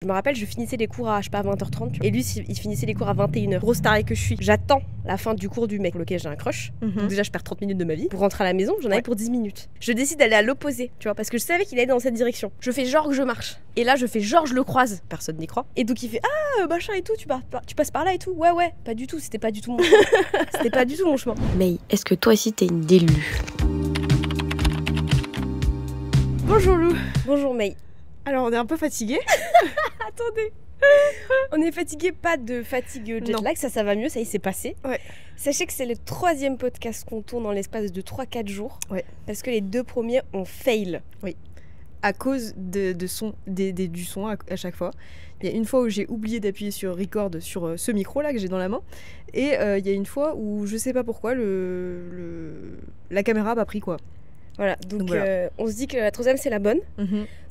Je me rappelle, je finissais les cours à, je sais pas, 20h30. Et lui, il finissait les cours à 21h. Grosse tarée que je suis. J'attends la fin du cours du mec pour lequel j'ai un crush. Donc déjà, je perds 30 minutes de ma vie. Pour rentrer à la maison, j'en avais pour 10 minutes. Je décide d'aller à l'opposé, tu vois, parce que je savais qu'il allait dans cette direction. Je fais genre que je marche. Et là, je fais genre je le croise. Personne n'y croit. Et donc, il fait ah, machin et tout, tu passes par là et tout. Ouais, pas du tout. C'était pas du tout mon chemin. C'était pas du tout mon chemin. Mais est-ce que toi aussi, t'es une délue? Bonjour Lou. Bonjour May. Alors on est un peu fatigués. Attendez. On est fatigué, pas de fatigue jet lag, ça va mieux, ça y est, c'est passé. Ouais. Sachez que c'est le 3e podcast qu'on tourne dans l'espace de 3-4 jours. Ouais. Parce que les 2 premiers ont fail. Oui. À cause du son à chaque fois. Il y a une fois où j'ai oublié d'appuyer sur record sur ce micro là que j'ai dans la main. Et il y a une fois où je sais pas pourquoi la caméra a pas pris quoi. Voilà, donc voilà. On se dit que la 3e c'est la bonne.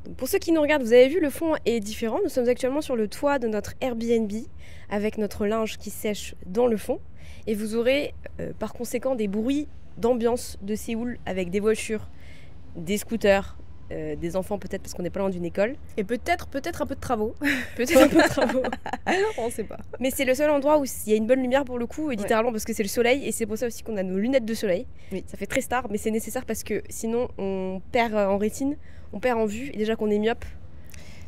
Donc pour ceux qui nous regardent, vous avez vu, le fond est différent. Nous sommes actuellement sur le toit de notre Airbnb avec notre linge qui sèche dans le fond. Et vous aurez par conséquent des bruits d'ambiance de Séoul avec des voitures, des scooters, des enfants peut-être parce qu'on n'est pas loin d'une école. Et peut-être un peu de travaux. Peut-être un peu de travaux. On sait pas. Mais c'est le seul endroit où il y a une bonne lumière pour le coup, et littéralement parce que c'est le soleil, et c'est pour ça aussi qu'on a nos lunettes de soleil. Oui. Ça fait très star, mais c'est nécessaire parce que sinon on perd en rétine, on perd en vue, et déjà qu'on est myope,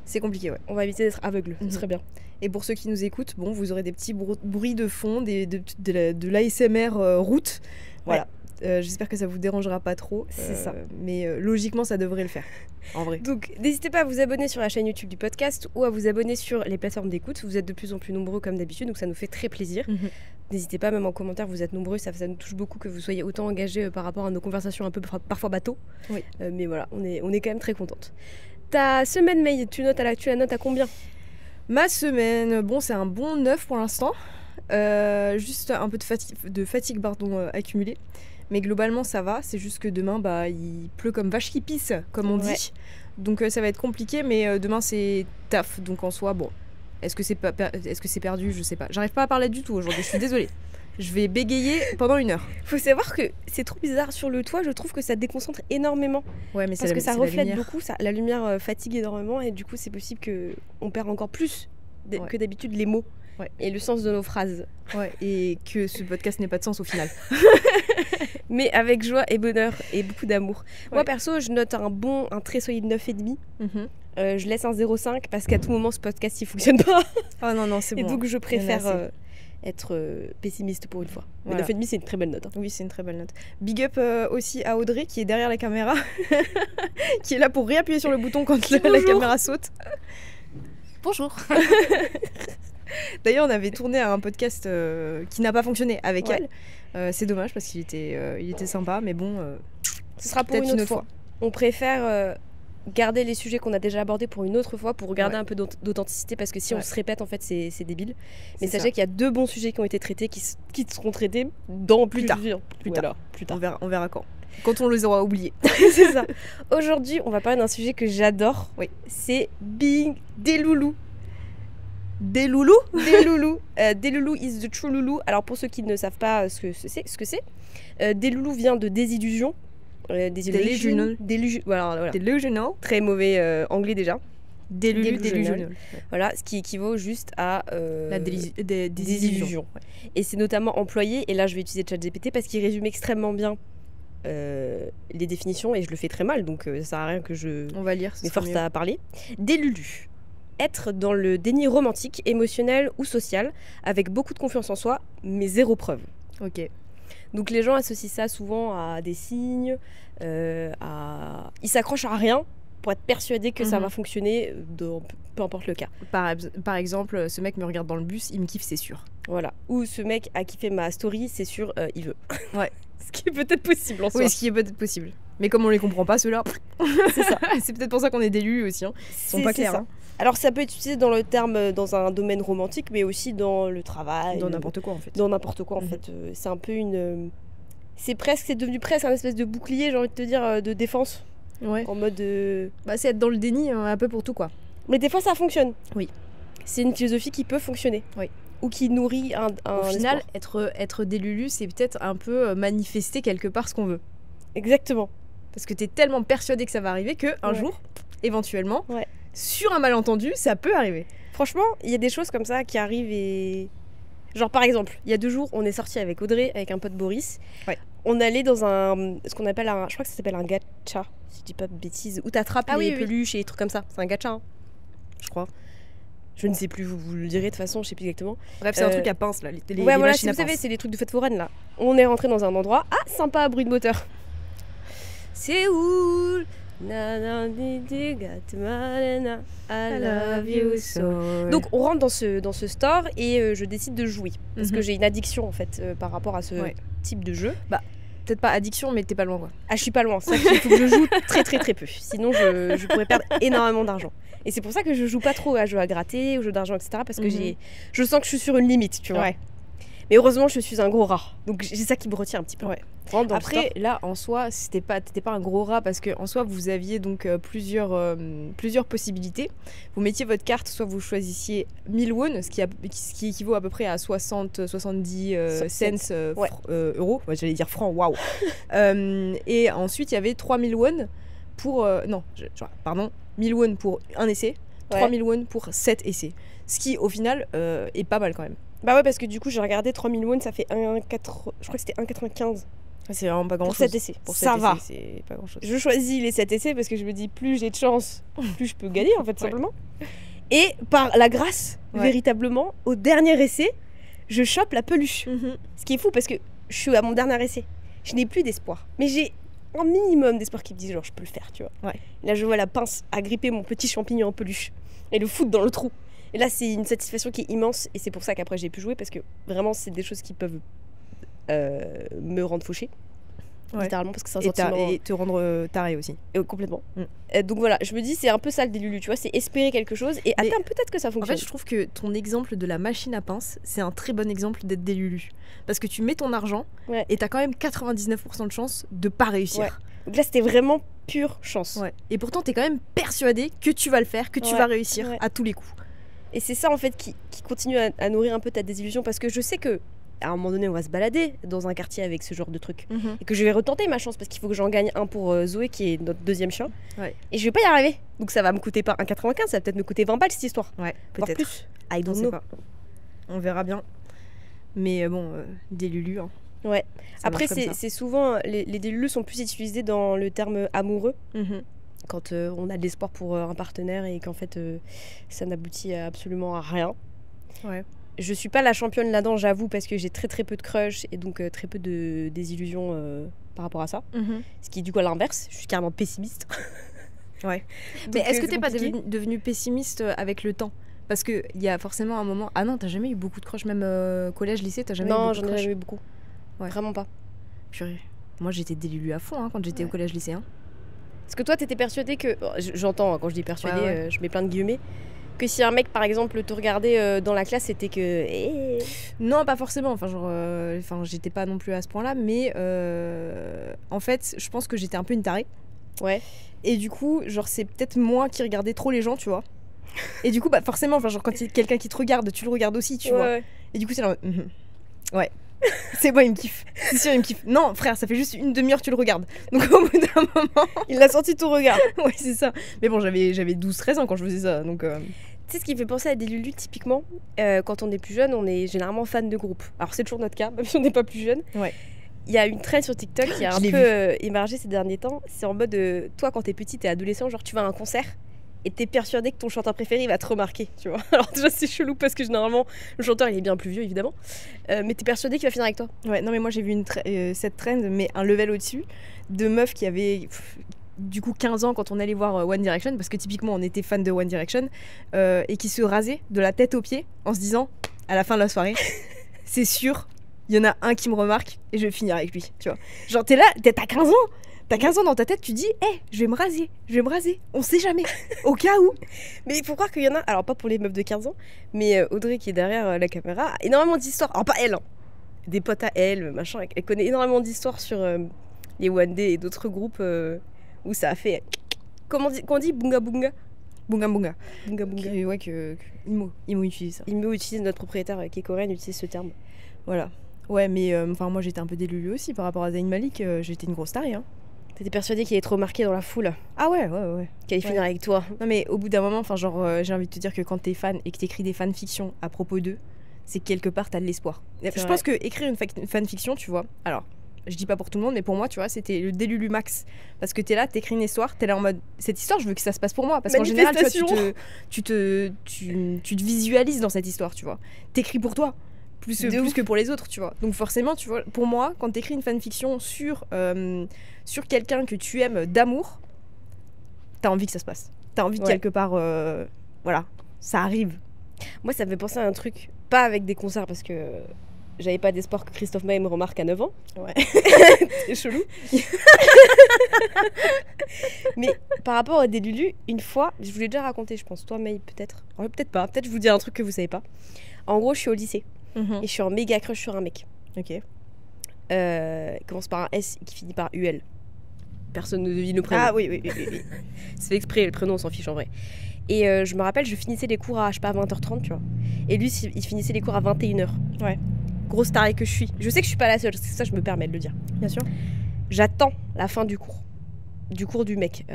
c'est compliqué, ouais. On va éviter d'être aveugle, ce serait bien. Et pour ceux qui nous écoutent, bon, vous aurez des petits bruits de fond, de l'ASMR route. Voilà. J'espère que ça vous dérangera pas trop. C'est ça. Mais logiquement, ça devrait le faire, en vrai. Donc, n'hésitez pas à vous abonner sur la chaîne YouTube du podcast ou à vous abonner sur les plateformes d'écoute. Vous êtes de plus en plus nombreux comme d'habitude, donc ça nous fait très plaisir. N'hésitez pas, même en commentaire, vous êtes nombreux. Ça nous touche beaucoup que vous soyez autant engagés par rapport à nos conversations un peu parfois bateau. Oui. Mais voilà, on est quand même très contente. Ta semaine, May, tu la notes à combien? Ma semaine, bon, c'est un bon 9 pour l'instant. Juste un peu de fatigue accumulée. Mais globalement, ça va. C'est juste que demain, il pleut comme vache qui pisse, comme on dit. Donc ça va être compliqué, mais demain, c'est taf. Donc en soi, bon, est-ce que c'est perdu? Je sais pas. J'arrive pas à parler du tout aujourd'hui, je suis désolée. Je vais bégayer pendant 1 heure. Faut savoir que c'est trop bizarre sur le toit, je trouve que ça déconcentre énormément. Ouais, mais parce que ça reflète beaucoup, la lumière fatigue énormément, et du coup, c'est possible qu'on perd encore plus que d'habitude les mots. Ouais. Et le sens de nos phrases. Ouais, et que ce podcast n'ait pas de sens au final. Mais avec joie et bonheur et beaucoup d'amour. Ouais. Moi perso, je note un très solide 9,5. Je laisse un 0,5 parce qu'à tout moment ce podcast il fonctionne pas. Oh non, c'est bon. Et donc je préfère être pessimiste pour une fois. Voilà. 9,5 c'est une très belle note. Oui, c'est une très belle note. Big up aussi à Audrey qui est derrière la caméra, qui est là pour réappuyer sur le bouton quand la caméra saute. Bonjour. D'ailleurs, on avait tourné un podcast qui n'a pas fonctionné avec elle. C'est dommage parce qu'il était sympa, mais bon, ce sera pour une autre fois. On préfère garder les sujets qu'on a déjà abordés pour une autre fois pour garder un peu d'authenticité, parce que si on se répète, en fait, c'est débile. Mais sachez qu'il y a 2 bons sujets qui ont été traités, qui seront traités dans plus tard. Plus tard. On verra quand on les aura oubliés. C'est ça. Aujourd'hui, on va parler d'un sujet que j'adore. Oui. C'est being des loulous. Des loulous. Des loulous is the true loulou. Alors pour ceux qui ne savent pas ce que c'est, des loulous vient de désillusion. Delusional. Très mauvais anglais déjà. Delusional. Voilà, ce qui équivaut juste à la désillusion. Ouais. Et c'est notamment employé, et là je vais utiliser ChatGPT parce qu'il résume extrêmement bien les définitions, et je le fais très mal, donc ça sert à rien que on va lire, m'efforce à parler. Des loulous. Être dans le déni romantique, émotionnel ou social, avec beaucoup de confiance en soi, mais zéro preuve. Ok. Donc les gens associent ça souvent à des signes, ils s'accrochent à rien pour être persuadés que ça va fonctionner, peu importe le cas. Par exemple, ce mec me regarde dans le bus, il me kiffe, c'est sûr. Voilà. Ou ce mec a kiffé ma story, c'est sûr, il veut. Ouais. Ce qui est peut-être possible en soi. Oui, ce qui est peut-être possible. Mais comme on les comprend pas, ceux-là, c'est ça. C'est peut-être pour ça qu'on est délus aussi. Ils sont pas clairs. Alors ça peut être utilisé dans dans un domaine romantique, mais aussi dans le travail. Dans n'importe quoi en fait. C'est un peu c'est devenu presque un espèce de bouclier, j'ai envie de te dire, de défense. Ouais. En mode c'est être dans le déni un peu pour tout quoi. Mais des fois ça fonctionne. Oui. C'est une philosophie qui peut fonctionner. Oui. Ou qui nourrit un Au final, être des lulus, c'est peut-être un peu manifester quelque part ce qu'on veut. Exactement. Parce que t'es tellement persuadé que ça va arriver que un jour, éventuellement, sur un malentendu, ça peut arriver. Franchement, il y a des choses comme ça qui arrivent et... Genre par exemple, il y a 2 jours, on est sorti avec Audrey, avec un pote Boris. Ouais. On allait dans ce qu'on appelle je crois que ça s'appelle un gacha, si je dis pas de bêtises, où t'attrapes les peluches et les trucs comme ça. C'est un gacha, hein, je crois. Je ne sais plus, vous le direz de toute façon, je sais plus exactement. Bref, c'est un truc à pince là, les voilà, machines à vous savez, pince. c'est les trucs de fête foraine là. On est rentré dans un endroit, sympa, bruit de moteur. C'est où? I love you so. Donc on rentre dans ce store et je décide de jouer parce que j'ai une addiction en fait par rapport à ce type de jeu. Bah peut-être pas addiction mais t'es pas loin quoi. Ah je suis pas loin, ça il faut que je joue très très très peu. Sinon je pourrais perdre énormément d'argent. Et c'est pour ça que je joue pas trop à jeux à gratter, aux jeux d'argent etc. Parce que je sens que je suis sur une limite, tu vois. Ouais. Mais heureusement je suis un gros rat. Donc c'est ça qui me retient un petit peu. Ouais. Après, là, en soi, t'étais pas un gros rat parce que en soi, vous aviez donc plusieurs possibilités. Vous mettiez votre carte, soit vous choisissiez 1000 won, ce qui équivaut à peu près à 70 cents euros. Ouais, j'allais dire francs, waouh. Et ensuite, il y avait 3000 won pour... 1000 won pour un essai, 3000 won pour 7 essais. Ce qui, au final, est pas mal quand même. Bah ouais, parce que du coup, j'ai regardé 3000 won, ça fait je crois que c'était 1,95. C'est vraiment pas grand chose. Pour 7 essais. Ça va. C'est pas grand chose. Je choisis les 7 essais parce que je me dis plus j'ai de chance, plus je peux gagner en fait, simplement. Et par la grâce, véritablement, au dernier essai, je chope la peluche. Ce qui est fou parce que je suis à mon dernier essai. Je n'ai plus d'espoir. Mais j'ai un minimum d'espoir qui me disent genre je peux le faire, tu vois. Là, je vois la pince agripper mon petit champignon en peluche et le foutre dans le trou. Et là, c'est une satisfaction qui est immense et c'est pour ça qu'après j'ai pu jouer parce que vraiment, c'est des choses qui peuvent me rendre fauché, littéralement, parce que c'est un sentiment... Et te rendre taré aussi. Complètement. Donc voilà, je me dis, c'est un peu ça le délulu, tu vois, c'est espérer quelque chose et attends, peut-être que ça fonctionne. En fait, je trouve que ton exemple de la machine à pince, c'est un très bon exemple d'être délulu. Parce que tu mets ton argent et t'as quand même 99% de chance de pas réussir. Donc là, c'était vraiment pure chance. Et pourtant, t'es quand même persuadé que tu vas le faire, que tu vas réussir à tous les coups. Et c'est ça, en fait, qui continue à nourrir un peu ta désillusion, parce que je sais que à un moment donné, on va se balader dans un quartier avec ce genre de truc. Et que je vais retenter ma chance parce qu'il faut que j'en gagne un pour Zoé, qui est notre deuxième chien. Et je vais pas y arriver. Donc ça va me coûter pas 1,95, ça va peut-être me coûter 20 balles cette histoire. Peut-être. Plus. I don't know. Pas. On verra bien. Mais bon, des lulus. Hein. Après, c'est souvent. Les délulus sont plus utilisés dans le terme amoureux. Quand on a de l'espoir pour un partenaire et qu'en fait, ça n'aboutit absolument à rien. Je suis pas la championne là-dedans, j'avoue, parce que j'ai très très peu de crush et donc très peu de désillusions par rapport à ça. Ce qui est du coup à l'inverse, je suis carrément pessimiste. Mais est-ce que t'es pas devenue pessimiste avec le temps? Parce qu'il y a forcément un moment... Ah non, t'as jamais eu beaucoup de crush, même collège, lycée, t'as jamais eu beaucoup de crush? Non, j'en ai jamais eu beaucoup. Vraiment pas. Purée. Moi j'étais délulu à fond quand j'étais au collège, lycée. Parce que toi t'étais persuadée que... J'entends, quand je dis persuadée, je mets plein de guillemets. Que si un mec par exemple te regardait dans la classe, c'était que... Non, pas forcément, j'étais pas non plus à ce point là, mais en fait je pense que j'étais un peu une tarée. Et du coup genre c'est peut-être moi qui regardais trop les gens, tu vois. Et du coup bah forcément quand il y a quelqu'un qui te regarde, tu le regardes aussi, tu vois. Et du coup c'est là c'est bon, il me kiffe. C'est sûr, il me kiffe. Non, frère, ça fait juste une demi-heure que tu le regardes. Donc au bout d'un moment... Il a senti ton regard. C'est ça. Mais bon, j'avais 12-13 ans quand je faisais ça, donc... Tu sais ce qui fait penser à des lulus, typiquement, quand on est plus jeune, on est généralement fan de groupe. Alors c'est toujours notre cas, même si on n'est pas plus jeune. Il y a une trend sur TikTok qui a un peu émergé ces derniers temps. C'est en mode, toi quand t'es petit, t'es adolescent, genre tu vas à un concert et t'es persuadé que ton chanteur préféré il va te remarquer, tu vois. Alors déjà c'est chelou parce que généralement le chanteur il est bien plus vieux évidemment, mais t'es persuadé qu'il va finir avec toi. Non mais moi j'ai vu cette trend, mais un level au-dessus, de meufs qui avaient du coup 15 ans quand on allait voir One Direction, parce que typiquement on était fan de One Direction, et qui se rasaient de la tête aux pieds en se disant à la fin de la soirée c'est sûr, il y en a un qui me remarque et je vais finir avec lui, tu vois. Genre t'as 15 ans. T'as 15 ans dans ta tête, tu dis je vais me raser, on sait jamais, au cas où. Mais il faut croire qu'il y en a, alors pas pour les meufs de 15 ans, mais Audrey qui est derrière la caméra, a énormément d'histoires, alors pas elle, des potes à elle, machin, elle connaît énormément d'histoires sur les One Day et d'autres groupes où ça a fait, comment on dit bunga bunga. Bunga bunga. Bunga bunga. Que Imo utilise ça. Imo utilise, notre propriétaire qui est coréen, utilise ce terme. Voilà. Ouais, mais moi j'étais un peu délulu aussi par rapport à Zayn Malik, j'étais une grosse tarée. T'étais persuadée qu'il est trop marqué dans la foule, Ah ouais. qu'il allait finir avec toi. Non mais au bout d'un moment, enfin genre j'ai envie de te dire que quand t'es fan et que t'écris des fanfictions à propos d'eux, c'est que quelque part t'as de l'espoir. Je pense que écrire une fanfiction, tu vois, alors je dis pas pour tout le monde, mais pour moi, tu vois, c'était le délulu max. Parce que t'es là, t'écris une histoire, t'es là en mode cette histoire, je veux que ça se passe pour moi. Parce qu'en général, tu vois, tu te visualises dans cette histoire, tu vois. T'écris pour toi, plus que pour les autres, tu vois. Donc forcément, tu vois, pour moi, quand t'écris une fanfiction sur quelqu'un que tu aimes d'amour, t'as envie que ça se passe. T'as envie que quelque part, voilà, ça arrive. Moi, ça me fait penser à un truc, pas avec des concerts, parce que j'avais pas d'espoir que Christophe Maé me remarque à 9 ans. Ouais. C'est chelou. Mais par rapport à des Lulu, une fois, je vous l'ai déjà raconté, je pense. Toi, Maë, peut-être. Ouais, peut-être pas. Peut-être je vous dis un truc que vous savez pas. En gros, je suis au lycée. Et je suis en méga crush sur un mec. Ok. Il commence par un S et qui finit par UL. Personne ne devine le prénom. Ah oui. C'est fait exprès, le prénom, on s'en fiche en vrai. Et je me rappelle, je finissais les cours à, je sais pas, 20h30, tu vois. Et lui, il finissait les cours à 21h. Ouais. Grosse tarée que je suis. Je sais que je suis pas la seule, c'est ça je me permets de le dire. Bien sûr. J'attends la fin du cours du mec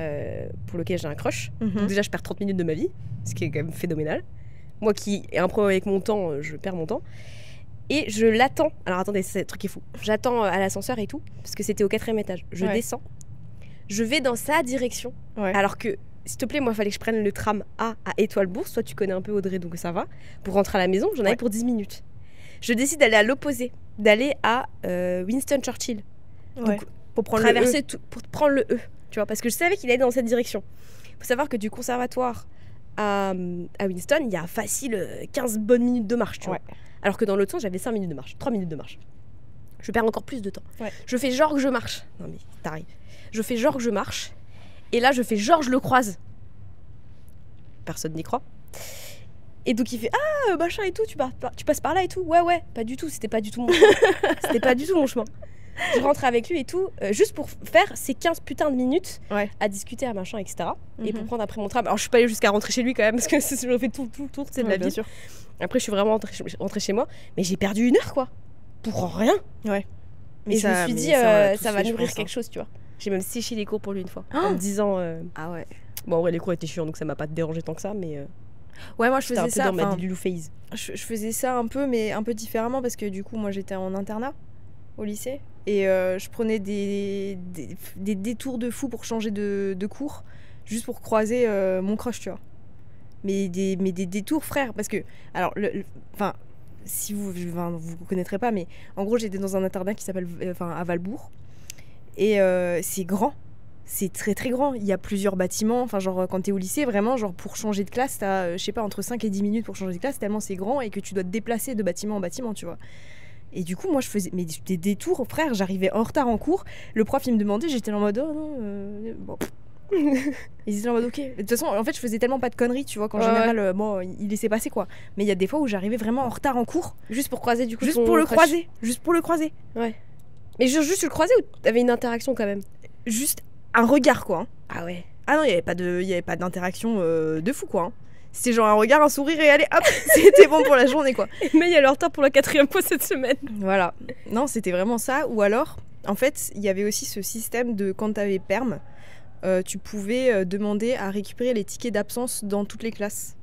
pour lequel j'ai un crush. Donc déjà je perds 30 minutes de ma vie, ce qui est quand même phénoménal. Moi qui ai un problème avec mon temps, je perds mon temps. Et je l'attends. Alors attendez, c'est un truc qui est fou. J'attends à l'ascenseur et tout, parce que c'était au 4e étage. Je descends. Je vais dans sa direction. Ouais. Alors que, s'il te plaît, moi il fallait que je prenne le tram A à Étoile-Bourse. Toi tu connais un peu Audrey, donc ça va. Pour rentrer à la maison, j'en avais pour 10 minutes. Je décide d'aller à l'opposé, d'aller à Winston Churchill. Ouais. Donc, pour traverser tout, pour prendre le E, tu vois, parce que je savais qu'il allait dans cette direction. Il faut savoir que du conservatoire à Winston, il y a facile 15 bonnes minutes de marche, tu vois. Alors que dans l'autre sens, j'avais 5 minutes de marche, 3 minutes de marche. Je perds encore plus de temps. Ouais. Je fais genre que je marche. Non mais t'arrives. Je fais genre que je marche. Et là, je fais genre que je le croise. Personne n'y croit. Et donc il fait ah machin et tout, tu passes par là et tout. Ouais, pas du tout, c'était pas du tout mon chemin. C'était pas du tout mon chemin. Je rentre avec lui et tout, juste pour faire ces 15 putains de minutes à discuter, à machin, etc. Et pour prendre après mon tram. Alors je suis pas allée jusqu'à rentrer chez lui quand même, parce que j'aurais fait tout le tour de la ville. Sûr. Après je suis vraiment rentrée chez moi, mais j'ai perdu 1 heure quoi. Pour rien. Ouais. Mais je me suis dit, ça va nourrir quelque chose, tu vois. J'ai même séché les cours pour lui une fois, en me disant... Ah ouais. Bon, en vrai, les cours étaient chiants, donc ça m'a pas dérangé tant que ça, mais... Ouais, moi je faisais ça. Dans ma Lulu phase. Je faisais ça un peu, mais un peu différemment, parce que du coup, moi j'étais en internat au lycée. Et je prenais des détours de fou pour changer de cours, juste pour croiser mon crush, tu vois. Mais des détours, frère, parce que... Alors, enfin... Si vous connaîtrez pas, mais en gros j'étais dans un internat qui s'appelle à Valbourg et c'est grand, c'est très très grand, il y a plusieurs bâtiments, enfin genre quand t'es au lycée vraiment genre pour changer de classe t'as je sais pas entre 5 et 10 minutes pour changer de classe tellement c'est grand et que tu dois te déplacer de bâtiment en bâtiment, tu vois. Et du coup moi je faisais des détours, frère, j'arrivais en retard en cours, le prof il me demandait, j'étais en mode oh non bon. Ils étaient en mode ok. De toute façon, en fait, je faisais tellement pas de conneries, tu vois, qu'en général, bon, il laissait passer quoi. Mais il y a des fois où j'arrivais vraiment en retard en cours. Juste pour croiser, du coup. Juste pour le croiser. Juste pour le croiser. Ouais. Mais juste le croiser ou t'avais une interaction quand même? Juste un regard quoi. Ah ouais. Ah non, il y avait pas d'interaction de fou quoi. C'était genre un regard, un sourire et allez hop, c'était bon pour la journée quoi. Mais il y a le retard pour la 4e fois cette semaine. Voilà. Non, c'était vraiment ça. Ou alors, en fait, il y avait aussi ce système de quand t'avais perm. Tu pouvais demander à récupérer les tickets d'absence dans toutes les classes.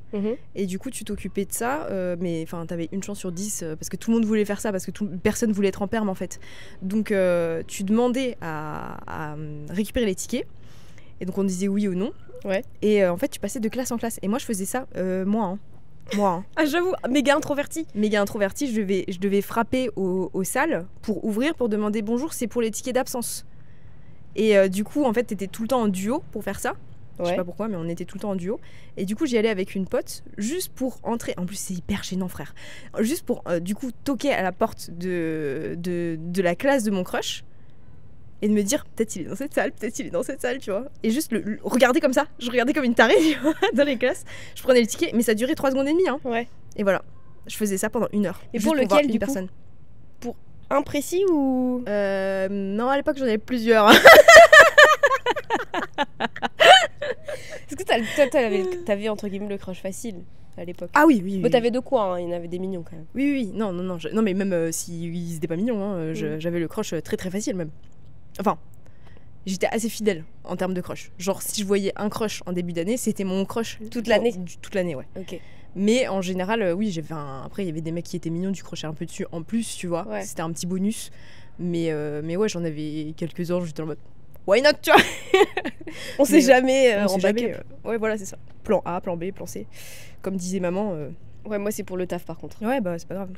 Et du coup, tu t'occupais de ça, mais t'avais une chance sur 10, parce que tout le monde voulait faire ça, parce que personne voulait être en perm en fait. Donc, tu demandais à récupérer les tickets, et donc on disait oui ou non. Ouais. Et en fait, tu passais de classe en classe. Et moi, je faisais ça, moi. Ah, j'avoue, méga introverti. Je devais frapper aux salles pour ouvrir, pour demander bonjour, c'est pour les tickets d'absence. Et du coup, en fait, t'étais tout le temps en duo pour faire ça. Ouais. Je sais pas pourquoi, mais on était tout le temps en duo. Et du coup, j'y allais avec une pote, juste pour entrer. En plus, c'est hyper gênant, frère. Juste pour, du coup, toquer à la porte de la classe de mon crush. Et de me dire, peut-être il est dans cette salle, tu vois. Et juste le regarder comme ça. Je regardais comme une tarée, tu vois, dans les classes. Je prenais le ticket, mais ça durait 3 secondes et demie. Hein. Ouais. Et voilà. Je faisais ça pendant 1 heure. Et pour lequel, du coup, pour un précis ou... Non, à l'époque, j'en avais plusieurs. Est-ce que t'avais entre guillemets le crush facile à l'époque? Ah oui. Bon, t'avais de quoi, hein, il y en avait des mignons quand même. Oui. Non, mais même s'ils étaient pas mignons, hein, j'avais le crush très très facile même. Enfin, j'étais assez fidèle en termes de crush. Genre, si je voyais un crush en début d'année, c'était mon crush. Toute l'année? Toute l'année, ouais. Ok. Mais en général, oui, après, il y avait des mecs qui étaient mignons, tu crochais un peu dessus en plus, tu vois. Ouais. C'était un petit bonus. Mais ouais, j'en avais quelques-uns, j'étais en mode why not, tu vois. On sait jamais On en sait backup. jamais, ouais, voilà, c'est ça. Plan A, plan B, plan C. Comme disait maman. Ouais, moi c'est pour le taf par contre. Ouais, bah c'est pas grave.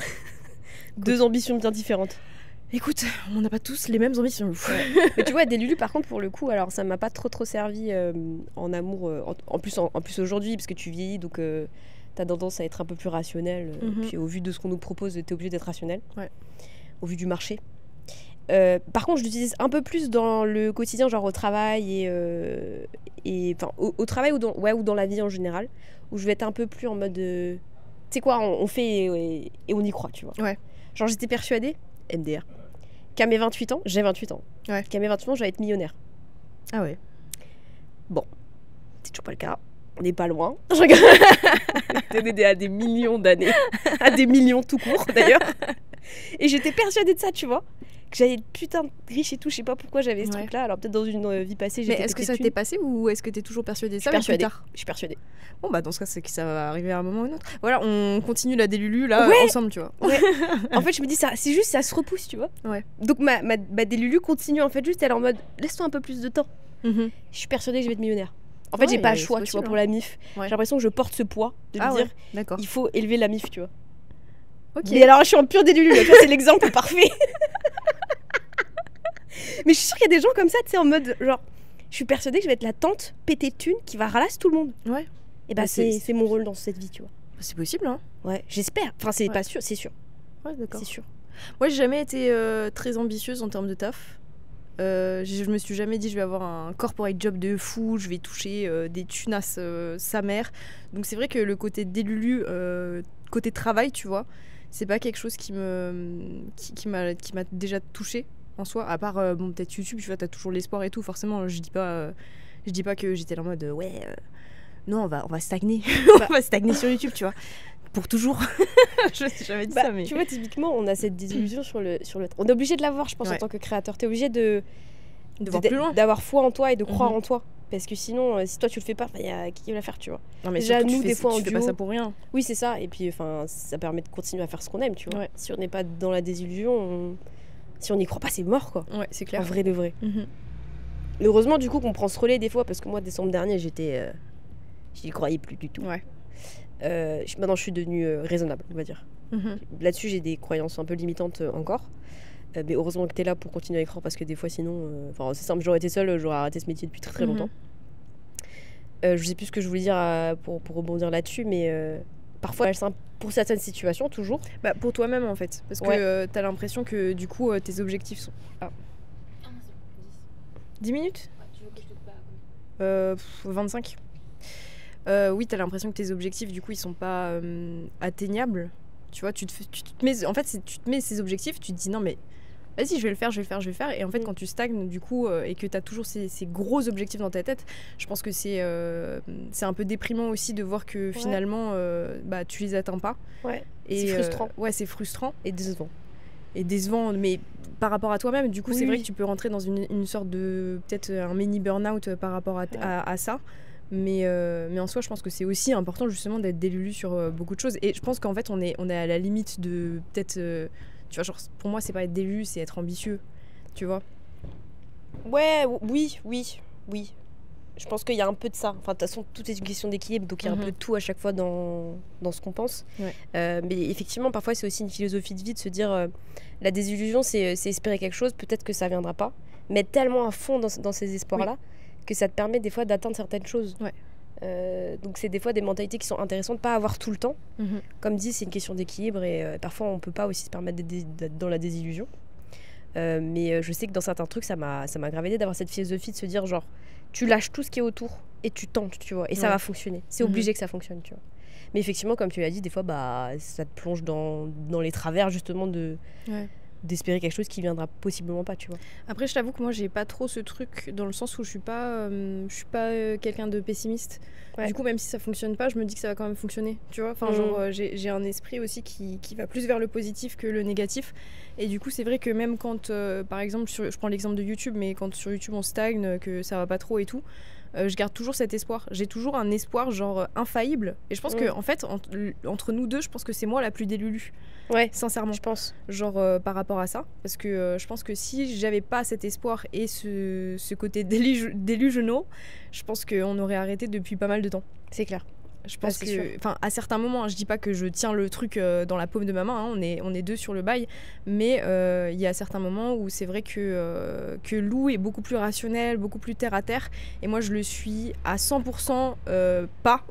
2 ambitions bien différentes. Écoute, on n'a pas tous les mêmes ambitions. Mais tu vois, des Lulu par contre pour le coup, alors ça m'a pas trop servi en amour, en plus aujourd'hui parce que tu vieillis donc t'as tendance à être un peu plus rationnel. Puis au vu de ce qu'on nous propose, t'es obligé d'être rationnel. Ouais. Au vu du marché. Par contre, je l'utilise un peu plus dans le quotidien, genre au travail et enfin au travail ou dans la vie en général, où je vais être un peu plus en mode, tu sais quoi, on fait et on y croit, tu vois. Ouais. Genre j'étais persuadée, MDR, qu'à mes 28 ans, j'ai 28 ans, qu'à mes 28 ans, j'allais être millionnaire. Ah ouais. Bon, c'est toujours pas le cas. On n'est pas loin. Je regarde à des millions d'années, à des millions tout court d'ailleurs. Et j'étais persuadée de ça, tu vois. Que j'allais être putain de riche et tout, je sais pas pourquoi j'avais ce truc-là. Alors peut-être dans une vie passée, j'étais. Mais est-ce que ça t'est passé ou est-ce que t'es toujours persuadée de ça? Je suis persuadée. Je suis persuadée. Bon bah dans ce cas, c'est que ça va arriver à un moment ou un autre. Voilà, on continue la délulu là ensemble, tu vois. Ouais. En fait, je me dis ça, c'est juste ça se repousse, tu vois. Ouais. Donc ma délulu continue en fait juste, elle est en mode laisse-toi un peu plus de temps. Je suis persuadée que je vais être millionnaire. En fait, j'ai pas le choix, tu vois, pour la MIF. J'ai l'impression que je porte ce poids de me dire il faut élever la MIF, tu vois. Ok. Mais alors, je suis en pure délulu, là, tu vois, c'est l'exemple parfait. Mais je suis sûre qu'il y a des gens comme ça, tu sais, en mode genre, je suis persuadée que je vais être la tante pétée de thunes qui va ralasser tout le monde. Ouais. Et bah, c'est mon rôle dans cette vie, tu vois. C'est possible, hein. Ouais, j'espère. Enfin, c'est pas sûr, c'est sûr. Ouais, d'accord. C'est sûr. Moi, j'ai jamais été très ambitieuse en termes de taf. Je me suis jamais dit je vais avoir un corporate job de fou, je vais toucher des thunas sa mère. Donc c'est vrai que le côté délulu, côté travail, tu vois, c'est pas quelque chose qui m'a déjà touchée en soi. À part bon, peut-être YouTube, tu vois, t'as toujours l'espoir et tout. Forcément, je dis pas que j'étais là en mode non, on va stagner, on va stagner sur YouTube, tu vois. Pour toujours. J'avais dit ça, mais... Tu vois, typiquement, on a cette désillusion sur le... On est obligé de l'avoir, je pense, en tant que créateur. T'es obligé de voir plus loin. D'avoir foi en toi et de croire en toi. Parce que sinon, si toi, tu le fais pas, il y a qui va le faire, tu vois. Non, mais déjà, nous, des fois, tu fais pas ça pour rien. Oui, c'est ça. Et puis, ça permet de continuer à faire ce qu'on aime, tu vois. Ouais. Si on n'est pas dans la désillusion, si on n'y croit pas, c'est mort, quoi. Ouais, c'est clair. En vrai de vrai. Heureusement, du coup, qu'on prend ce relais des fois, parce que moi, décembre dernier, j'y croyais plus du tout. Ouais. Maintenant je suis devenue raisonnable, on va dire. Là-dessus j'ai des croyances un peu limitantes encore, mais heureusement que t'es là pour continuer à y croire, parce que des fois sinon c'est simple, j'aurais été seule, j'aurais arrêté ce métier depuis très longtemps. Je sais plus ce que je voulais dire pour rebondir là-dessus, mais parfois pour certaines situations toujours pour toi-même en fait, parce que t'as l'impression que du coup tes objectifs sont 10 minutes. Tu veux que je te coupe 25. Oui, t'as l'impression que tes objectifs, du coup, ils sont pas atteignables. Tu vois, tu te mets, en fait, tu te mets ces objectifs, tu te dis non, mais vas-y, je vais le faire. Et en fait, quand tu stagnes, du coup, et que t'as toujours ces gros objectifs dans ta tête, je pense que c'est un peu déprimant aussi de voir que finalement, tu les atteins pas. Ouais. Et c'est frustrant. C'est frustrant. Et décevant, mais par rapport à toi-même, du coup, c'est vrai que tu peux rentrer dans une sorte de, peut-être un mini burn-out par rapport à ça. Mais en soi, je pense que c'est aussi important justement d'être délulu sur beaucoup de choses. Et je pense qu'en fait, on est à la limite de peut-être... tu vois, genre, pour moi, c'est pas être délulu, c'est être ambitieux. Tu vois ? Ouais, oui. Je pense qu'il y a un peu de ça. Enfin, de toute façon, tout est une question d'équilibre. Donc, il y a un peu de tout à chaque fois dans ce qu'on pense. Ouais. Mais effectivement, parfois, c'est aussi une philosophie de vie de se dire... la désillusion, c'est espérer quelque chose. Peut-être que ça viendra pas. Mais être tellement à fond dans ces espoirs-là... que ça te permet des fois d'atteindre certaines choses. Ouais. Donc c'est des fois des mentalités qui sont intéressantes, pas à avoir tout le temps. Comme dit, c'est une question d'équilibre et parfois on peut pas aussi se permettre d'être dans la désillusion. Mais je sais que dans certains trucs, ça m'a grave aidé d'avoir cette philosophie de se dire genre, tu lâches tout ce qui est autour et tu tentes, tu vois, et ça va fonctionner. C'est obligé que ça fonctionne, tu vois. Mais effectivement, comme tu l'as dit, des fois, ça te plonge dans les travers justement de d'espérer quelque chose qui viendra possiblement pas, tu vois. Après, je t'avoue que moi, j'ai pas trop ce truc dans le sens où je suis pas quelqu'un de pessimiste. Ouais. Du coup, même si ça fonctionne pas, je me dis que ça va quand même fonctionner, tu vois. Enfin, j'ai un esprit aussi qui va plus vers le positif que le négatif. Et du coup, c'est vrai que même quand, par exemple, je prends l'exemple de YouTube, mais quand sur YouTube on stagne, que ça va pas trop et tout, je garde toujours cet espoir. J'ai toujours un espoir genre infaillible. Et je pense que en fait, entre nous deux, je pense que c'est moi la plus délulue. Ouais, sincèrement. je pense. Genre par rapport à ça. Parce que je pense que si j'avais pas cet espoir et ce côté délusionaux, je pense qu'on aurait arrêté depuis pas mal de temps. C'est clair. Je pense que, enfin, à certains moments, je dis pas que je tiens le truc dans la paume de ma main, hein, on est deux sur le bail, mais il y a certains moments où c'est vrai que Lou est beaucoup plus rationnel, beaucoup plus terre à terre, et moi je le suis à 100% pas.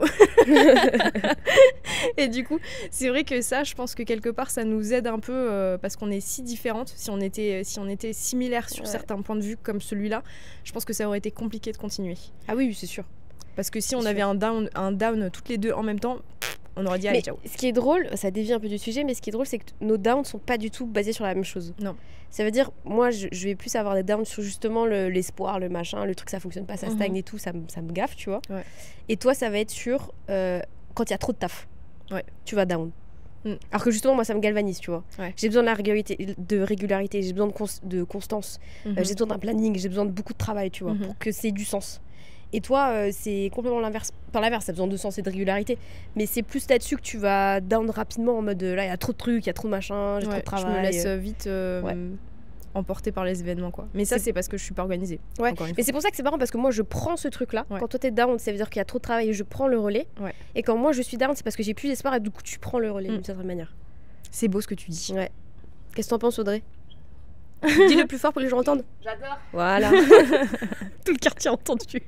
Et du coup, c'est vrai que ça, je pense que quelque part, ça nous aide un peu parce qu'on est si différentes. Si on était similaires sur certains points de vue comme celui-là, je pense que ça aurait été compliqué de continuer. Ah oui, c'est sûr. Parce que si on avait un down toutes les deux en même temps, on aurait dit allez, ciao. Ce qui est drôle, ça dévie un peu du sujet, mais ce qui est drôle, c'est que nos downs sont pas du tout basés sur la même chose. Non. Ça veut dire, moi, je vais plus avoir des downs sur justement l'espoir, le machin, le truc ça fonctionne pas, ça stagne et tout, ça me gaffe, tu vois. Ouais. Et toi, ça va être sur quand il y a trop de taf. Ouais. Tu vas down. Alors que justement, moi, ça me galvanise, tu vois. Ouais. J'ai besoin de régularité, j'ai besoin de constance, j'ai besoin d'un planning, j'ai besoin de beaucoup de travail, tu vois, pour que c'est du sens. Et toi, c'est complètement l'inverse. Pas l'inverse, ça a besoin de sens et de régularité. Mais c'est plus là-dessus que tu vas down rapidement en mode là, il y a trop de trucs, il y a trop de machin, j'ai trop de travail. Je me laisse vite emporter par les événements, quoi. Mais ça, c'est parce que je suis pas organisée. Ouais. Mais c'est pour ça que c'est marrant parce que moi, je prends ce truc-là. Ouais. Quand toi, t'es down, ça veut dire qu'il y a trop de travail et je prends le relais. Ouais. Et quand moi, je suis down, c'est parce que j'ai plus d'espoir et du coup, tu prends le relais d'une certaine manière. C'est beau ce que tu dis. Ouais. Qu'est-ce que t'en penses, Audrey? Dis le plus fort pour que les gens entendent. J'adore. Voilà. Tout le quartier a entendu.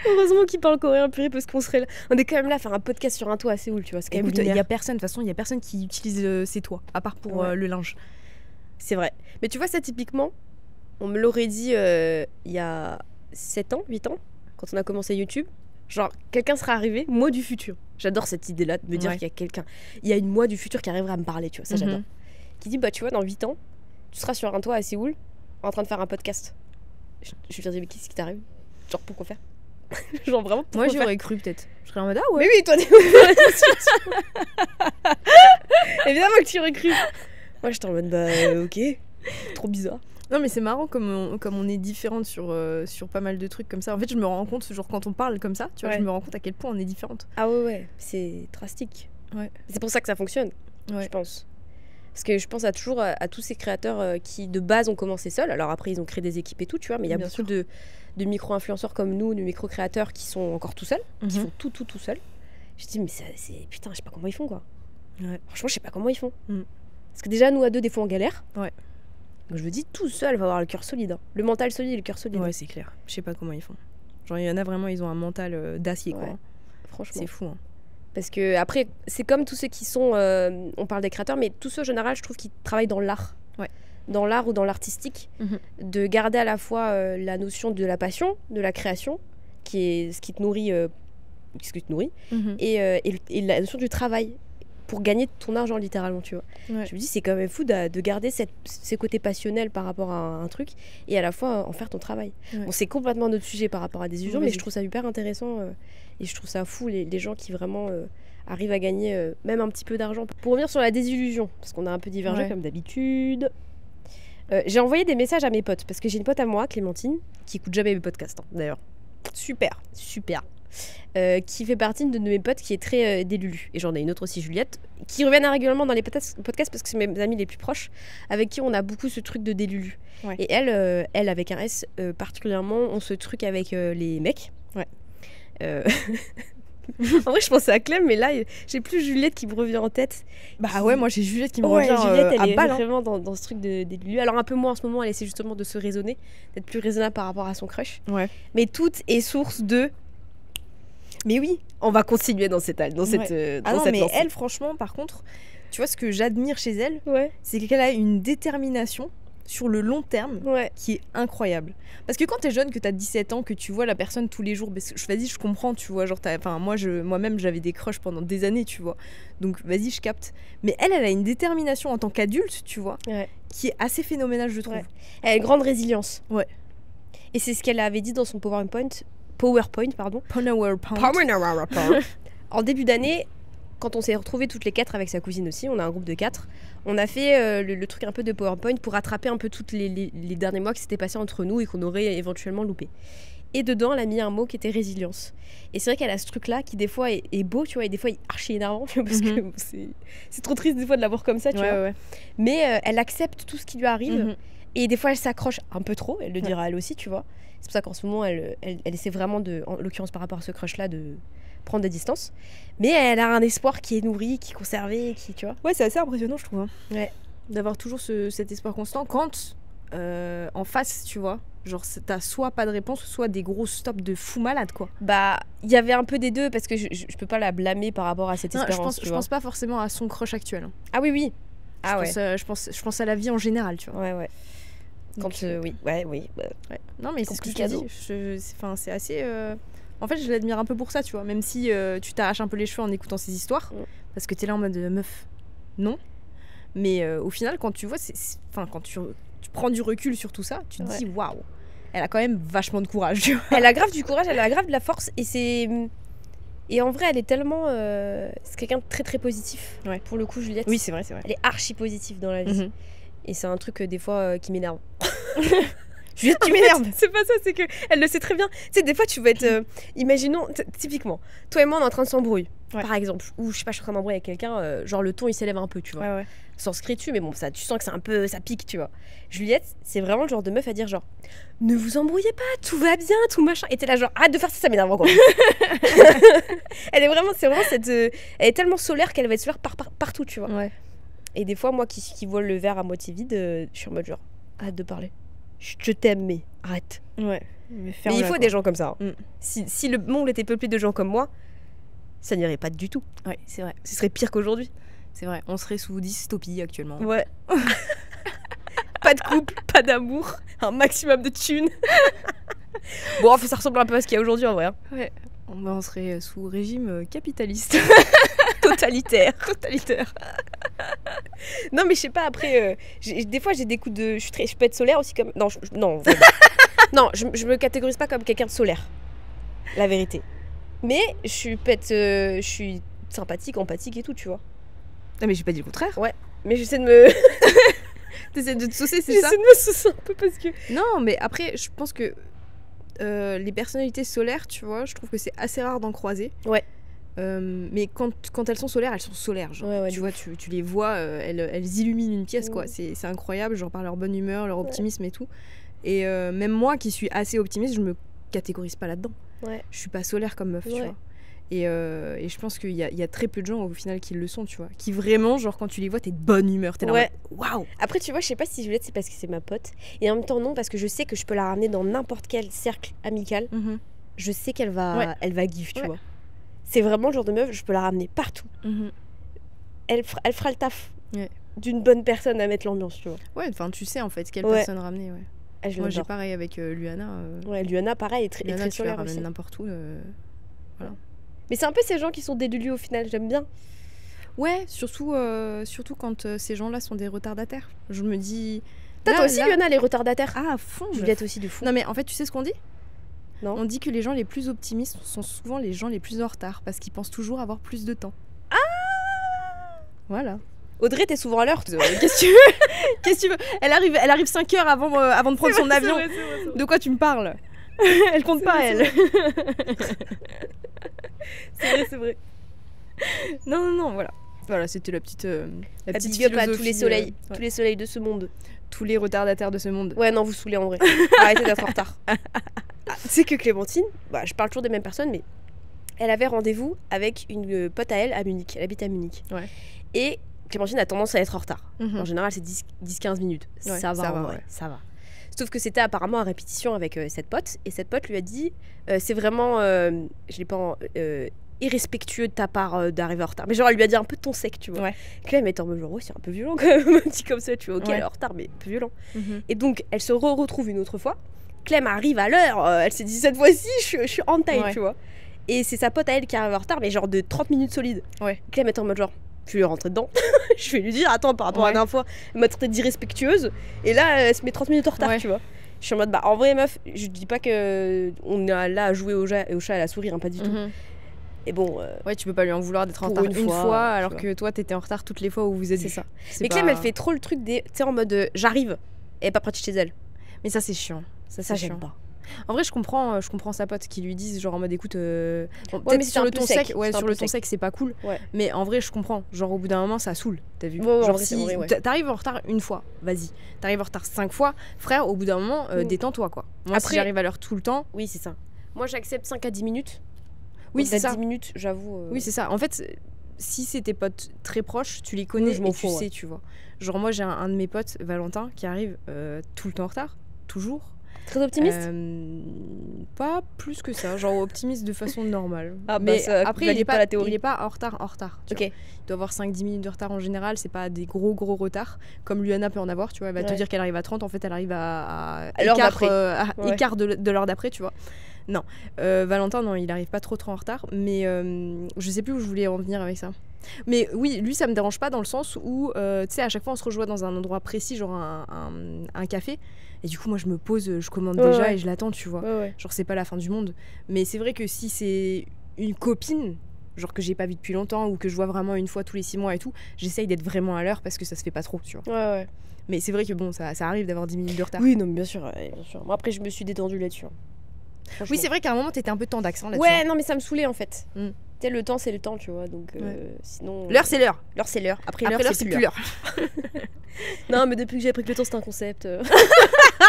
Heureusement qu'il parle coréen, purée, parce qu'on serait là. On est quand même là à faire un podcast sur un toit à Séoul, tu vois. C'est quand même il y a personne, de toute façon, il y a personne qui utilise ces toits, à part pour le linge. C'est vrai. Mais tu vois, ça, typiquement, on me l'aurait dit il y a 7 ans, 8 ans, quand on a commencé YouTube. Genre, quelqu'un sera arrivé, moi du futur. J'adore cette idée-là de me dire qu'il y a quelqu'un. Il y a une moi du futur qui arrivera à me parler, tu vois. Ça, j'adore. Qui dit, bah, tu vois, dans 8 ans, tu seras sur un toit à Séoul en train de faire un podcast. Je lui ai dit, mais qu'est-ce qui t'arrive? Genre, pourquoi faire? Genre, vraiment, moi, j'aurais cru peut-être. Je serais en mode, ah ouais. Mais oui, toi, évidemment que tu aurais cru. Moi, j'étais en mode, bah, ok. Trop bizarre. Non, mais c'est marrant comme on est différentes sur pas mal de trucs comme ça. En fait, je me rends compte, genre, quand on parle comme ça, tu vois, je me rends compte à quel point on est différentes. Ah ouais, c'est drastique. Ouais. C'est pour ça que ça fonctionne, je pense. Parce que je pense toujours à tous ces créateurs qui, de base, ont commencé seuls. Alors après, ils ont créé des équipes et tout, tu vois. Mais il y a beaucoup de micro-influenceurs comme nous, de micro-créateurs qui sont encore tout seuls, qui font tout seuls. Je me dis, mais putain, je sais pas comment ils font, quoi. Ouais. Franchement, je sais pas comment ils font. Parce que déjà, nous, à deux, des fois, on galère. Ouais. Donc je me dis, tout seul, va avoir le cœur solide. Hein. Le mental solide et le cœur solide. Ouais, c'est clair. Je sais pas comment ils font. Genre, il y en a vraiment, ils ont un mental d'acier, quoi. Franchement. C'est fou, hein. Parce que après, c'est comme tous ceux qui sont, on parle des créateurs, mais tous ceux en général, je trouve qu'ils travaillent dans l'art, dans l'art ou dans l'artistique, de garder à la fois la notion de la passion, de la création, qui est ce qui te nourrit, et la notion du travail pour gagner ton argent littéralement, tu vois. Ouais. Je me dis, c'est quand même fou de garder ces côtés passionnels par rapport à un truc et à la fois en faire ton travail. Ouais. Bon, c'est complètement un autre sujet par rapport à des illusions, mais je trouve ça hyper intéressant et je trouve ça fou les gens qui vraiment arrivent à gagner même un petit peu d'argent. Pour revenir sur la désillusion, parce qu'on a un peu divergé comme d'habitude, j'ai envoyé des messages à mes potes parce que j'ai une pote à moi, Clémentine, qui écoute jamais mes podcasts d'ailleurs. Super. Qui fait partie de mes potes qui est très délulu. Et j'en ai une autre aussi, Juliette, qui reviennent régulièrement dans les podcasts parce que c'est mes amis les plus proches, avec qui on a beaucoup ce truc de délulu. Ouais. Et elle avec un S particulièrement, on ce truc avec les mecs. Ouais. En vrai, je pensais à Clem, mais là, j'ai plus Juliette qui me revient en tête. Bah ouais, moi j'ai Juliette qui me revient Juliette, elle à est balle, vraiment dans ce truc de délulu. Alors un peu moins en ce moment, elle essaie justement de se raisonner, d'être plus raisonnable par rapport à son crush. Ouais. Mais toute est source de... Mais oui, on va continuer dans cette lancée. Elle, franchement, par contre, tu vois, ce que j'admire chez elle, c'est qu'elle a une détermination sur le long terme qui est incroyable. Parce que quand t'es jeune, que t'as 17 ans, que tu vois la personne tous les jours, vas-y, je comprends, tu vois. Genre, moi-même, j'avais des crushs pendant des années, tu vois. Donc, vas-y, je capte. Mais elle a une détermination en tant qu'adulte, tu vois, qui est assez phénoménale, je trouve. Elle a une grande résilience. Ouais. Et c'est ce qu'elle avait dit dans son PowerPoint. En début d'année, quand on s'est retrouvés toutes les 4 avec sa cousine aussi, on a un groupe de 4, on a fait le truc un peu de PowerPoint pour rattraper un peu tous les derniers mois qui s'étaient passés entre nous et qu'on aurait éventuellement loupé. Et dedans, elle a mis un mot qui était résilience. Et c'est vrai qu'elle a ce truc-là qui des fois est beau, tu vois, et des fois est archi énervant, parce que c'est trop triste des fois de l'avoir comme ça, tu vois. Ouais. Mais elle accepte tout ce qui lui arrive, et des fois elle s'accroche un peu trop, elle le dira elle aussi, tu vois. C'est pour ça qu'en ce moment, elle essaie vraiment, en l'occurrence par rapport à ce crush-là, de prendre des distances. Mais elle a un espoir qui est nourri, qui est conservé, qui, tu vois. Ouais, c'est assez impressionnant, je trouve. Hein. Ouais. D'avoir toujours cet espoir constant quand, en face, tu vois, genre t'as soit pas de réponse, soit des gros stops de fou malade, quoi. Bah, il y avait un peu des deux, parce que je peux pas la blâmer par rapport à cette espérance, je pense pas forcément à son crush actuel. Hein. Ah oui. Je pense à la vie en général, tu vois. Ouais. Quand oui. Non, mais c'est ce que je te dis. C'est assez. En fait, je l'admire un peu pour ça, tu vois. Même si tu t'arraches un peu les cheveux en écoutant ces histoires, parce que t'es là en mode meuf, non. Mais au final, quand tu vois, quand tu prends du recul sur tout ça, tu te dis waouh, elle a quand même vachement de courage. Tu vois. Elle a grave du courage, elle a grave de la force, et en vrai, elle est tellement. C'est quelqu'un de très très positif. Ouais. Pour le coup, Juliette. Oui, c'est vrai. Elle est archi positive dans la vie. Et c'est un truc des fois qui m'énerve. Juliette, tu m'énerves. C'est pas ça, c'est que elle le sait très bien. Tu sais, des fois, tu vas être. Imaginons, typiquement, toi et moi, on est en train de s'embrouiller, par exemple. Ou je sais pas, je suis en train d'embrouiller avec quelqu'un, genre le ton il s'élève un peu, tu vois. Sans se crier dessus, mais bon, ça, tu sens que c'est un peu. Ça pique, tu vois. Juliette, c'est vraiment le genre de meuf à dire genre, ne vous embrouillez pas, tout va bien, tout machin. Et t'es là, genre, arrête de faire ça, ça m'énerve encore. Elle est vraiment. C'est vraiment cette. Elle est tellement solaire qu'elle va être solaire partout, tu vois. Ouais. Et des fois, moi qui vois le verre à moitié vide, je suis en mode genre, arrête de parler. Je t'aime, mais arrête. Ouais. Mais il faut des gens comme ça. Si le monde était peuplé de gens comme moi, ça n'irait pas du tout. Ouais, c'est vrai. Ce serait pire qu'aujourd'hui. C'est vrai. On serait sous dystopie actuellement. Ouais. Pas de couple, pas d'amour, un maximum de thunes. Bon, ça ressemble un peu à ce qu'il y a aujourd'hui en vrai. Hein. Ouais. On serait sous régime capitaliste. Totalitaire. Non, mais je sais pas, après, des fois j'ai des coups de. Je peux être solaire aussi comme. Non, non, je me catégorise pas comme quelqu'un de solaire. La vérité. Mais je suis sympathique, empathique et tout, tu vois. Non, mais j'ai pas dit le contraire. Ouais, mais j'essaie de me. T'essaies de te saucer, c'est ça? J'essaie de me saucer un peu parce que. Non, mais après, je pense que les personnalités solaires, tu vois, je trouve que c'est assez rare d'en croiser. Ouais. Mais quand elles sont solaires, elles sont solaires. Genre, tu vois, tu les vois, elles illuminent une pièce, quoi. C'est incroyable, genre par leur bonne humeur, leur optimisme et tout. Et même moi qui suis assez optimiste, je me catégorise pas là-dedans. Ouais. Je suis pas solaire comme meuf, tu vois. Et je pense qu'il y a très peu de gens au final qui le sont, tu vois. Qui vraiment, genre quand tu les vois, t'es de bonne humeur. T'es là, waouh. Après, tu vois, je sais pas si Juliette, c'est parce que c'est ma pote. Et en même temps, non, parce que je sais que je peux la ramener dans n'importe quel cercle amical. Je sais qu'elle va, elle va give, tu vois. C'est vraiment le genre de meuf, je peux la ramener partout. Elle fera le taf d'une bonne personne à mettre l'ambiance, tu vois. Ouais, enfin, tu sais en fait quelle personne ramener, moi, j'ai pareil avec Luana. Ouais, Luana, pareil, est très tu solaire la ramènes aussi. n'importe où. Voilà. Mais c'est un peu ces gens qui sont dédulus au final, j'aime bien. Ouais, surtout quand ces gens-là sont des retardataires. Je me dis... Toi aussi, Luana, les retardataires. Ah, à fond. Juliette aussi, de fou. Non, mais en fait, tu sais ce qu'on dit ? Non. On dit que les gens les plus optimistes sont souvent les gens les plus en retard, parce qu'ils pensent toujours avoir plus de temps. Ah ! Voilà. Audrey, t'es souvent à l'heure. Qu'est-ce que tu veux ? Elle arrive 5 heures avant de prendre son avion. C'est vrai. De quoi tu me parles ? Elle compte pas, elle. C'est vrai. Non, voilà. Voilà, c'était la petite big up à tous les soleils, tous les soleils de ce monde. Tous les retardataires de ce monde. Ouais, non, vous saoulez en vrai. Arrêtez d'être en retard. Tu sais que Clémentine, je parle toujours des mêmes personnes, mais elle avait rendez-vous avec une pote à elle à Munich. Elle habite à Munich. Ouais. Et Clémentine a tendance à être en retard. En général, c'est 10-15 minutes. Ouais, ça va. Sauf que c'était apparemment à répétition avec cette pote. Et cette pote lui a dit, c'est vraiment... je l'ai pas... irrespectueux de ta part d'arriver en retard. Mais genre, elle lui a dit un peu ton sec, tu vois. Ouais. Clem est en mode genre, c'est un peu violent quand même, dit comme ça, tu vois. Ok, Ouais. elle est en retard, mais un peu violent. Et donc, elle se retrouve une autre fois. Clem arrive à l'heure. Elle s'est dit, cette fois-ci, je suis on time, Ouais. tu vois. Et c'est sa pote à elle qui arrive en retard, mais genre de 30 minutes solides. Ouais. Clem est en mode genre, je vais lui rentrer dedans. Je vais lui dire, attends, par rapport à Ouais. la dernière fois, elle m'a traité d'irrespectueuse. Et là, elle se met 30 minutes en retard, Ouais. tu vois. Je suis en mode, bah en vrai, meuf, je dis pas que on est là à jouer au chat et à la souris, hein, pas du tout. Et bon, Ouais, tu peux pas lui en vouloir d'être en Pour retard une une fois, fois, tu alors vois. que toi t'étais en retard toutes les fois où vous êtes c'est vus. ça. C'est Mais pas- Clem, elle fait trop le truc des. Tu sais, en mode, j'arrive, elle est pas près de chez elle. Mais ça c'est chiant. Ça, c'est j'aime chiant. pas. En vrai, je comprends sa pote qui lui disent genre en mode écoute, bon, mais peut-être c'est sur un le peu ton sec, sec, ouais, c'est un sur peu le ton sec. sec c'est pas cool. Ouais. Mais en vrai, je comprends. Genre au bout d'un moment, ça saoule. T'as vu? Ouais, en Genre vrai, c'est si vrai, ouais. t'arrives en retard une fois, vas-y. T'arrives en retard 5 fois, frère, au bout d'un moment, détends-toi quoi. Moi, Après- si j'arrive à l'heure tout le temps, Oui, c'est ça. Moi, j'accepte 5 à 10 minutes. oui Au-delà c'est de ça. 10 minutes, j'avoue. Oui, c'est ça. En fait, si c'est tes potes très proches, tu les connais Oui, je m'en et tu fous, ouais. sais, tu vois. Genre, moi, j'ai un de mes potes, Valentin, qui arrive tout le temps en retard, toujours. Très optimiste. Pas plus que ça, genre optimiste de façon normale. Ah, bah, mais ça après, il valide est pas pas, la théorie. il est pas en retard, tu vois. Ok. Il doit avoir 5-10 minutes de retard en général, c'est pas des gros retards, comme Luana peut en avoir, tu vois. Elle va te Ouais. dire qu'elle arrive à 30, en fait, elle arrive à À l'heure écart, d'après. Ouais. écart de l'heure d'après, tu vois. Non, Valentin, non, il arrive pas trop en retard, mais je sais plus où je voulais en venir avec ça. Mais oui, lui, ça me dérange pas dans le sens où, tu sais, à chaque fois, on se rejoint dans un endroit précis, genre un café. Et du coup, moi, je me pose, je commande Ouais, déjà ouais. et je l'attends, tu vois. Ouais, ouais. Genre, c'est pas la fin du monde. Mais c'est vrai que si c'est une copine, genre que j'ai pas vue depuis longtemps ou que je vois vraiment une fois tous les 6 mois et tout, j'essaye d'être vraiment à l'heure parce que ça se fait pas trop, tu vois. Ouais, ouais. Mais c'est vrai que bon, ça arrive d'avoir 10 minutes de retard. Oui, non, mais bien sûr, ouais, bien sûr. Moi, après, je me suis détendue là-dessus. hein. Franchement. Oui, c'est vrai qu'à un moment, t'étais un peu tendax hein, là-dessus. Ouais, non, mais ça me saoulait en fait. Mm. Tu sais, le temps, c'est le temps, tu vois. Donc, sinon. L'heure, c'est l'heure. L'heure, c'est l'heure. Après, Après l'heure, l'heure, c'est plus l'heure. Non, mais depuis que j'ai appris que le temps, c'est un concept.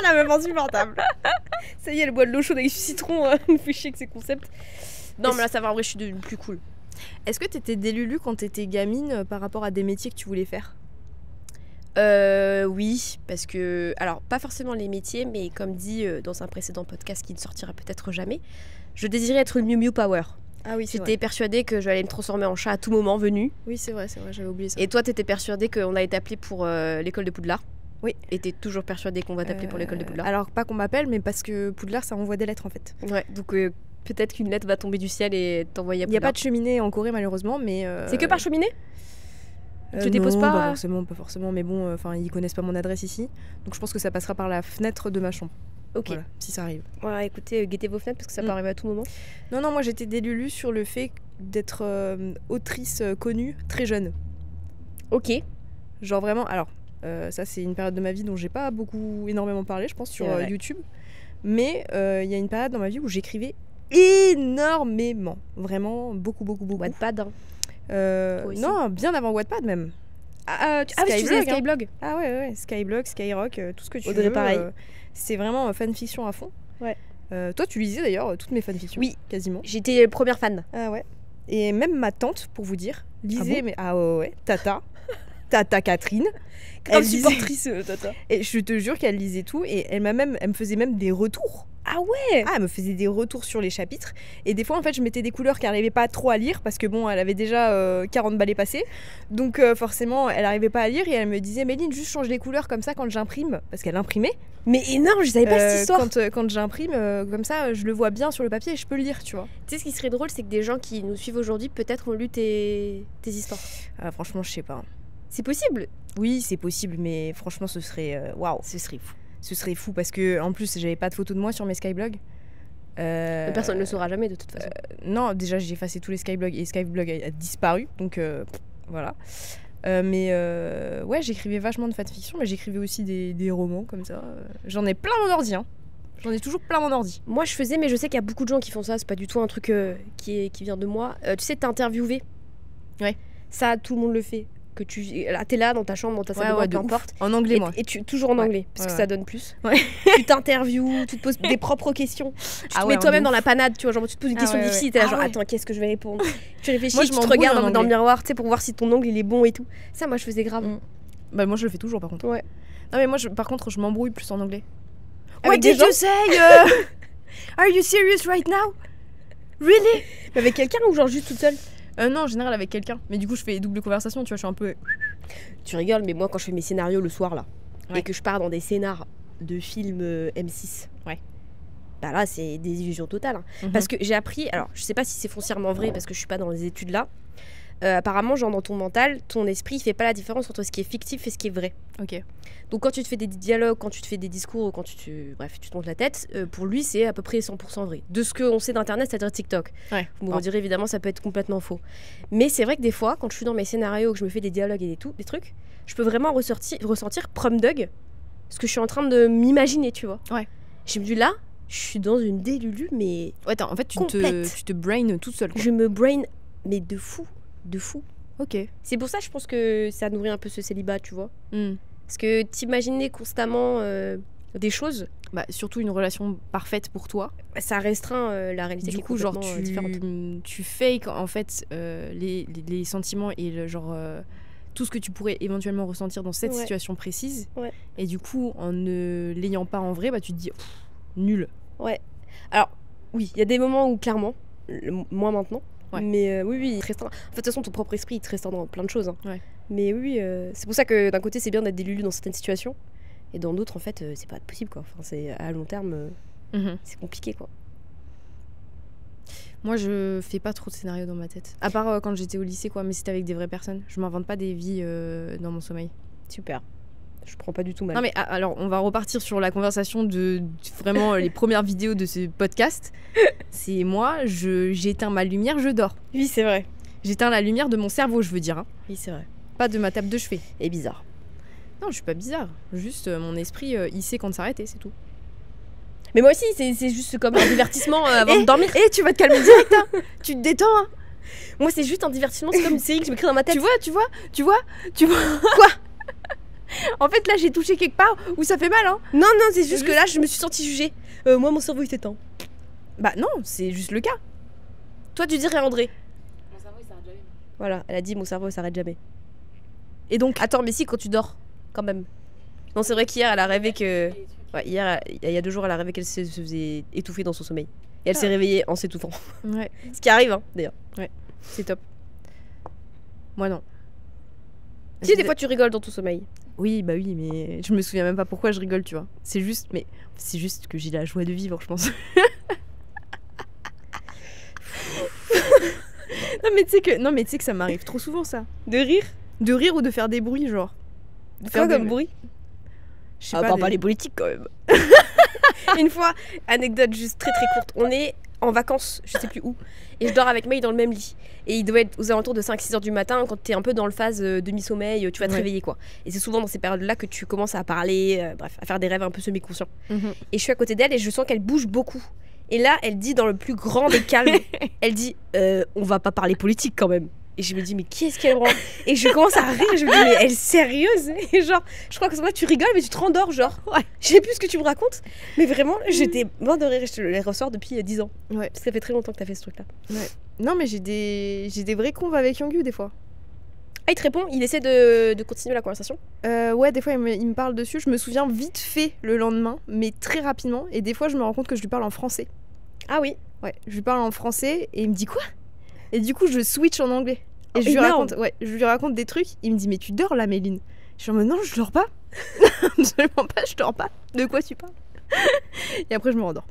La meuf insupportable. Ça y est, elle boit de l'eau chaude avec du citron. Elle me fait chier que ces concepts. Non, mais là, ça va, en vrai, je suis devenue plus cool. Est-ce que t'étais délulu quand t'étais gamine par rapport à des métiers que tu voulais faire? Oui, parce que. Alors, pas forcément les métiers, mais comme dit dans un précédent podcast qui ne sortira peut-être jamais, je désirais être une Miu Miu Power. Ah oui, J'étais persuadée que j'allais me transformer en chat à tout moment venu. Oui, c'est vrai, j'avais oublié ça. Et toi, t'étais persuadée qu'on allait t'appeler pour l'école de Poudlard. Oui. Et t'es toujours persuadée qu'on va t'appeler pour l'école de Poudlard. Alors, pas qu'on m'appelle, mais parce que Poudlard, ça envoie des lettres en fait. Ouais, donc peut-être qu'une lettre va tomber du ciel et t'envoyer à Il n'y a Poudlard. pas de cheminée en Corée, malheureusement, mais. C'est que par cheminée Tu déposes non, pas pas forcément, mais bon, enfin, ils connaissent pas mon adresse ici, donc je pense que ça passera par la fenêtre de ma chambre. Ok. Voilà, si ça arrive. Voilà, écoutez, guettez vos fenêtres parce que ça peut arriver à tout moment. Non, moi j'étais délulu sur le fait d'être autrice connue très jeune. Ok. Genre vraiment, alors ça c'est une période de ma vie dont j'ai pas énormément parlé, je pense, sur C'est vrai. YouTube. Mais il y a une période dans ma vie où j'écrivais énormément, vraiment beaucoup. Wattpad. Hein. Toi aussi. Non, bien avant Wattpad même. Ah, oui, tu faisais Skyblog, hein. Skyblog. Ah ouais, Skyblog, Skyrock, tout ce que tu Audrey, veux. pareil. C'est vraiment fanfiction à fond. Ouais. Toi, tu lisais d'ailleurs toutes mes fanfictions. Oui. Quasiment. J'étais première fan. Ah ouais. Et même ma tante, pour vous dire, lisait. Ah bon ouais, Tata Catherine. Grave Elle lisait- supportrice, Tata. Et je te jure qu'elle lisait tout et elle me faisait même des retours. Ah ouais. Ah, elle me faisait des retours sur les chapitres. Et des fois, en fait, je mettais des couleurs qu'elle n'arrivait pas trop à lire parce que bon, elle avait déjà 40 balais passés. Donc forcément, elle n'arrivait pas à lire et elle me disait, Méline, juste change les couleurs comme ça quand j'imprime. Parce qu'elle imprimait. Mais énorme, je savais pas cette histoire. Quand j'imprime, comme ça, je le vois bien sur le papier et je peux le lire, tu vois. Tu sais, ce qui serait drôle, c'est que des gens qui nous suivent aujourd'hui, peut-être ont lu tes histoires. Ah, franchement, je sais pas. C'est possible. Oui, c'est possible, mais franchement, ce serait waouh. Ce serait fou. Ce serait fou parce que en plus, j'avais pas de photos de moi sur mes Skyblogs. Mais personne ne le saura jamais de toute façon. Non, déjà, j'ai effacé tous les Skyblogs et Skyblog a disparu, donc voilà. Mais ouais, j'écrivais vachement de fanfiction, mais j'écrivais aussi des romans comme ça. J'en ai plein mon ordi, hein. J'en ai toujours plein mon ordi. Moi, je faisais, mais je sais qu'il y a beaucoup de gens qui font ça. C'est pas du tout un truc qui vient de moi. Tu sais, t'interviewer. Ouais. Ça, tout le monde le fait. Que t'es là dans ta chambre, dans ta salle de bain, de peu ouf. importe. En anglais, Et, moi. et tu toujours en Ouais. anglais parce que Ouais, ça ouais. donne plus. Ouais. Tu t'interviews, tu te poses des propres questions. Tu te Ah mets ouais, toi-même de dans ouf. la panade, tu vois, genre tu te poses une Ah question ouais, difficile, ouais. t'es là Ah genre ouais. attends, qu'est-ce que je vais répondre. Tu réfléchis, Moi, je tu te m'embrouille regardes en dans le anglais. miroir, tu sais, pour voir si ton ongle il est bon et tout. Ça, moi, je faisais grave. Mm. Bah moi je le fais toujours par contre. Ouais. Non mais moi par contre je m'embrouille plus en anglais. Avec des gens say? Are you serious right now? Really? Mais avec quelqu'un ou genre juste toute seule? Non, en général avec quelqu'un. Mais du coup, je fais double conversation, tu vois, je suis un peu... Tu rigoles, mais moi quand je fais mes scénarios le soir là, Ouais. et que je pars dans des scénars de films M6, Ouais. bah là c'est des illusions totales. Hein. Parce que j'ai appris, alors je sais pas si c'est foncièrement vrai parce que je suis pas dans les études là, apparemment genre dans ton mental, ton esprit il fait pas la différence entre ce qui est fictif et ce qui est vrai. Ok. Donc quand tu te fais des dialogues, quand tu te fais des discours, ou quand bref, tu te montes la tête, pour lui c'est à peu près 100% vrai. De ce qu'on sait d'internet, c'est-à-dire TikTok. Ouais. Vous me direz évidemment ça peut être complètement faux. Mais c'est vrai que des fois, quand je suis dans mes scénarios, que je me fais des dialogues et des trucs, je peux vraiment ressentir prom dog ce que je suis en train de m'imaginer, tu vois. Ouais. Je me dis là, je suis dans une délulu, mais Ouais, en fait, tu complète. te brain toute seule, quoi. Je me brain, mais de fou. Ok. C'est pour ça je pense que ça nourrit un peu ce célibat, tu vois. Hmm. Parce que t'imaginer constamment des choses, Bah, surtout une relation parfaite pour toi. ça restreint la réalité Du qui est coup, genre, complètement différente. tu fake en fait les sentiments et tout ce que tu pourrais éventuellement ressentir dans cette Ouais. situation précise. Ouais. Et du coup, en ne l'ayant pas en vrai, bah, tu te dis nul. Ouais. Alors, oui, il y a des moments où clairement, moins maintenant, Ouais. mais oui, il te restreint. En fait, de toute façon, ton propre esprit, il te restreint dans plein de choses. Hein. Ouais. Mais oui, c'est pour ça que d'un côté, c'est bien d'être délulu dans certaines situations, et dans d'autres, en fait, c'est pas possible, quoi. Enfin, c'est à long terme, c'est compliqué, quoi. Moi, je fais pas trop de scénarios dans ma tête. À part quand j'étais au lycée, quoi, mais c'était avec des vraies personnes. Je m'invente pas des vies dans mon sommeil. Super. Je prends pas du tout mal. Non mais alors on va repartir sur la conversation de vraiment les premières vidéos de ce podcast. C'est moi, j'éteins ma lumière, je dors. Oui, c'est vrai. J'éteins la lumière de mon cerveau, je veux dire, hein. Oui, c'est vrai. Pas de ma table de chevet. Et bizarre. Non, je suis pas bizarre. Juste mon esprit, il sait quand s'arrêter, c'est tout. Mais moi aussi, c'est juste comme un divertissement avant de dormir. Et tu vas te calmer direct, hein. Tu te détends, hein. Moi, c'est juste un divertissement, c'est comme une série que je m'écris dans ma tête. Tu vois Quoi? En fait, là, j'ai touché quelque part où ça fait mal, hein. Non, c'est juste que là, je me suis sentie jugée. Moi, mon cerveau, il s'éteint. Bah non, c'est juste le cas. Toi, tu dirais André. Mon cerveau il s'arrête jamais. Voilà, elle a dit mon cerveau, il s'arrête jamais. Et donc, Attends, mais si, quand tu dors, quand même. Non, c'est vrai qu'hier, elle a rêvé que... Ouais, hier, il y a 2 jours, elle a rêvé qu'elle se faisait étouffer dans son sommeil. Et elle s'est réveillée en s'étouffant. ouais, Ce qui arrive, hein, d'ailleurs. c'est top. Moi, non. Si, des fois, tu rigoles dans ton sommeil. Oui, bah oui, mais je me souviens même pas pourquoi je rigole, tu vois. C'est juste que j'ai la joie de vivre, je pense. Non mais tu sais que ça m'arrive trop souvent, ça. De rire. De rire ou de faire des bruits, genre. Quoi des- comme bruit? Je sais Ah, pas. pas les politiques, quand même. Une fois, anecdote juste très très courte. On est en vacances, je sais plus où. Et je dors avec May dans le même lit. Et il doit être aux alentours de 5-6 heures du matin quand t'es un peu dans le phase demi-sommeil, tu vas te Ouais. réveiller, quoi. Et c'est souvent dans ces périodes-là que tu commences à parler, bref, à faire des rêves un peu semi-conscients. Mhm. Et je suis à côté d'elle et je sens qu'elle bouge beaucoup. Et là, elle dit dans le plus grand des calmes, elle dit on va pas parler politique quand même. Et je me dis mais qui est-ce qu'elle branle? Et je commence à rire et je me dis mais elle est sérieuse? Et genre, je crois que c'est moi tu rigoles mais tu te rendors genre. Ouais. Je sais plus ce que tu me racontes, mais vraiment j'étais mort de rire et je te les ressors depuis 10 ans. Ouais. Parce que ça fait très longtemps que t'as fait ce truc là. Non mais j'ai des vrais convs avec Yongyu des fois. Ah il te répond, il essaie de continuer la conversation. Ouais, des fois il me parle dessus. Je me souviens vite fait le lendemain, mais très rapidement. Et des fois je me rends compte que je lui parle en français. Ah oui. Ouais, je lui parle en français et il me dit quoi? Et du coup je switch en anglais. Et Oh, énorme. je lui raconte des trucs. Il me dit mais tu dors là, Méline? Je suis en mode non, je dors pas. Absolument pas, je dors pas. De quoi tu parles? Et après je me rendors.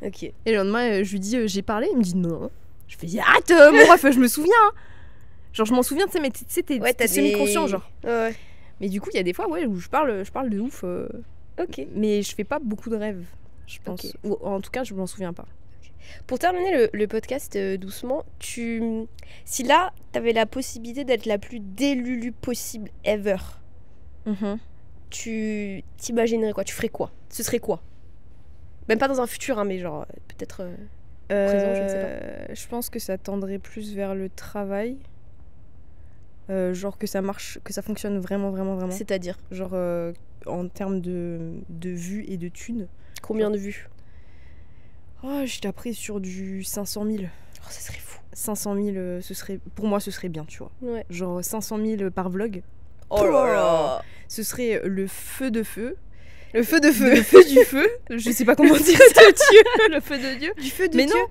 Ok. Et le lendemain je lui dis j'ai parlé. Il me dit non. Je fais arrête mon ref, je me souviens. Hein. Genre je m'en souviens, tu sais, mais tu sais t'es Ouais, t'as semi-conscient genre. Ouais. Mais du coup il y a des fois ouais où je parle de ouf. Ok. Mais je fais pas beaucoup de rêves, je pense. Ok. Ou en tout cas je m'en souviens pas. Pour terminer le podcast doucement, si là, t'avais la possibilité d'être la plus délulu possible ever, tu t'imaginerais quoi? Tu ferais quoi? Ce serait quoi? Même pas dans un futur, hein, mais genre peut-être présent, je ne sais Je pense que ça tendrait plus vers le travail. Genre que ça marche, que ça fonctionne vraiment. C'est-à-dire Genre en termes de vues et de thunes. combien de vues? Oh, je taperais sur du 500 000. Oh, ça serait fou. 500 000, pour moi, ce serait bien, tu vois. Ouais. Genre 500 000 par vlog. Oh là là. Ce serait le feu de feu. Le feu de feu. Le feu du feu. Je sais pas comment dire ça. Le feu de Dieu. Du feu de Mais Dieu. non,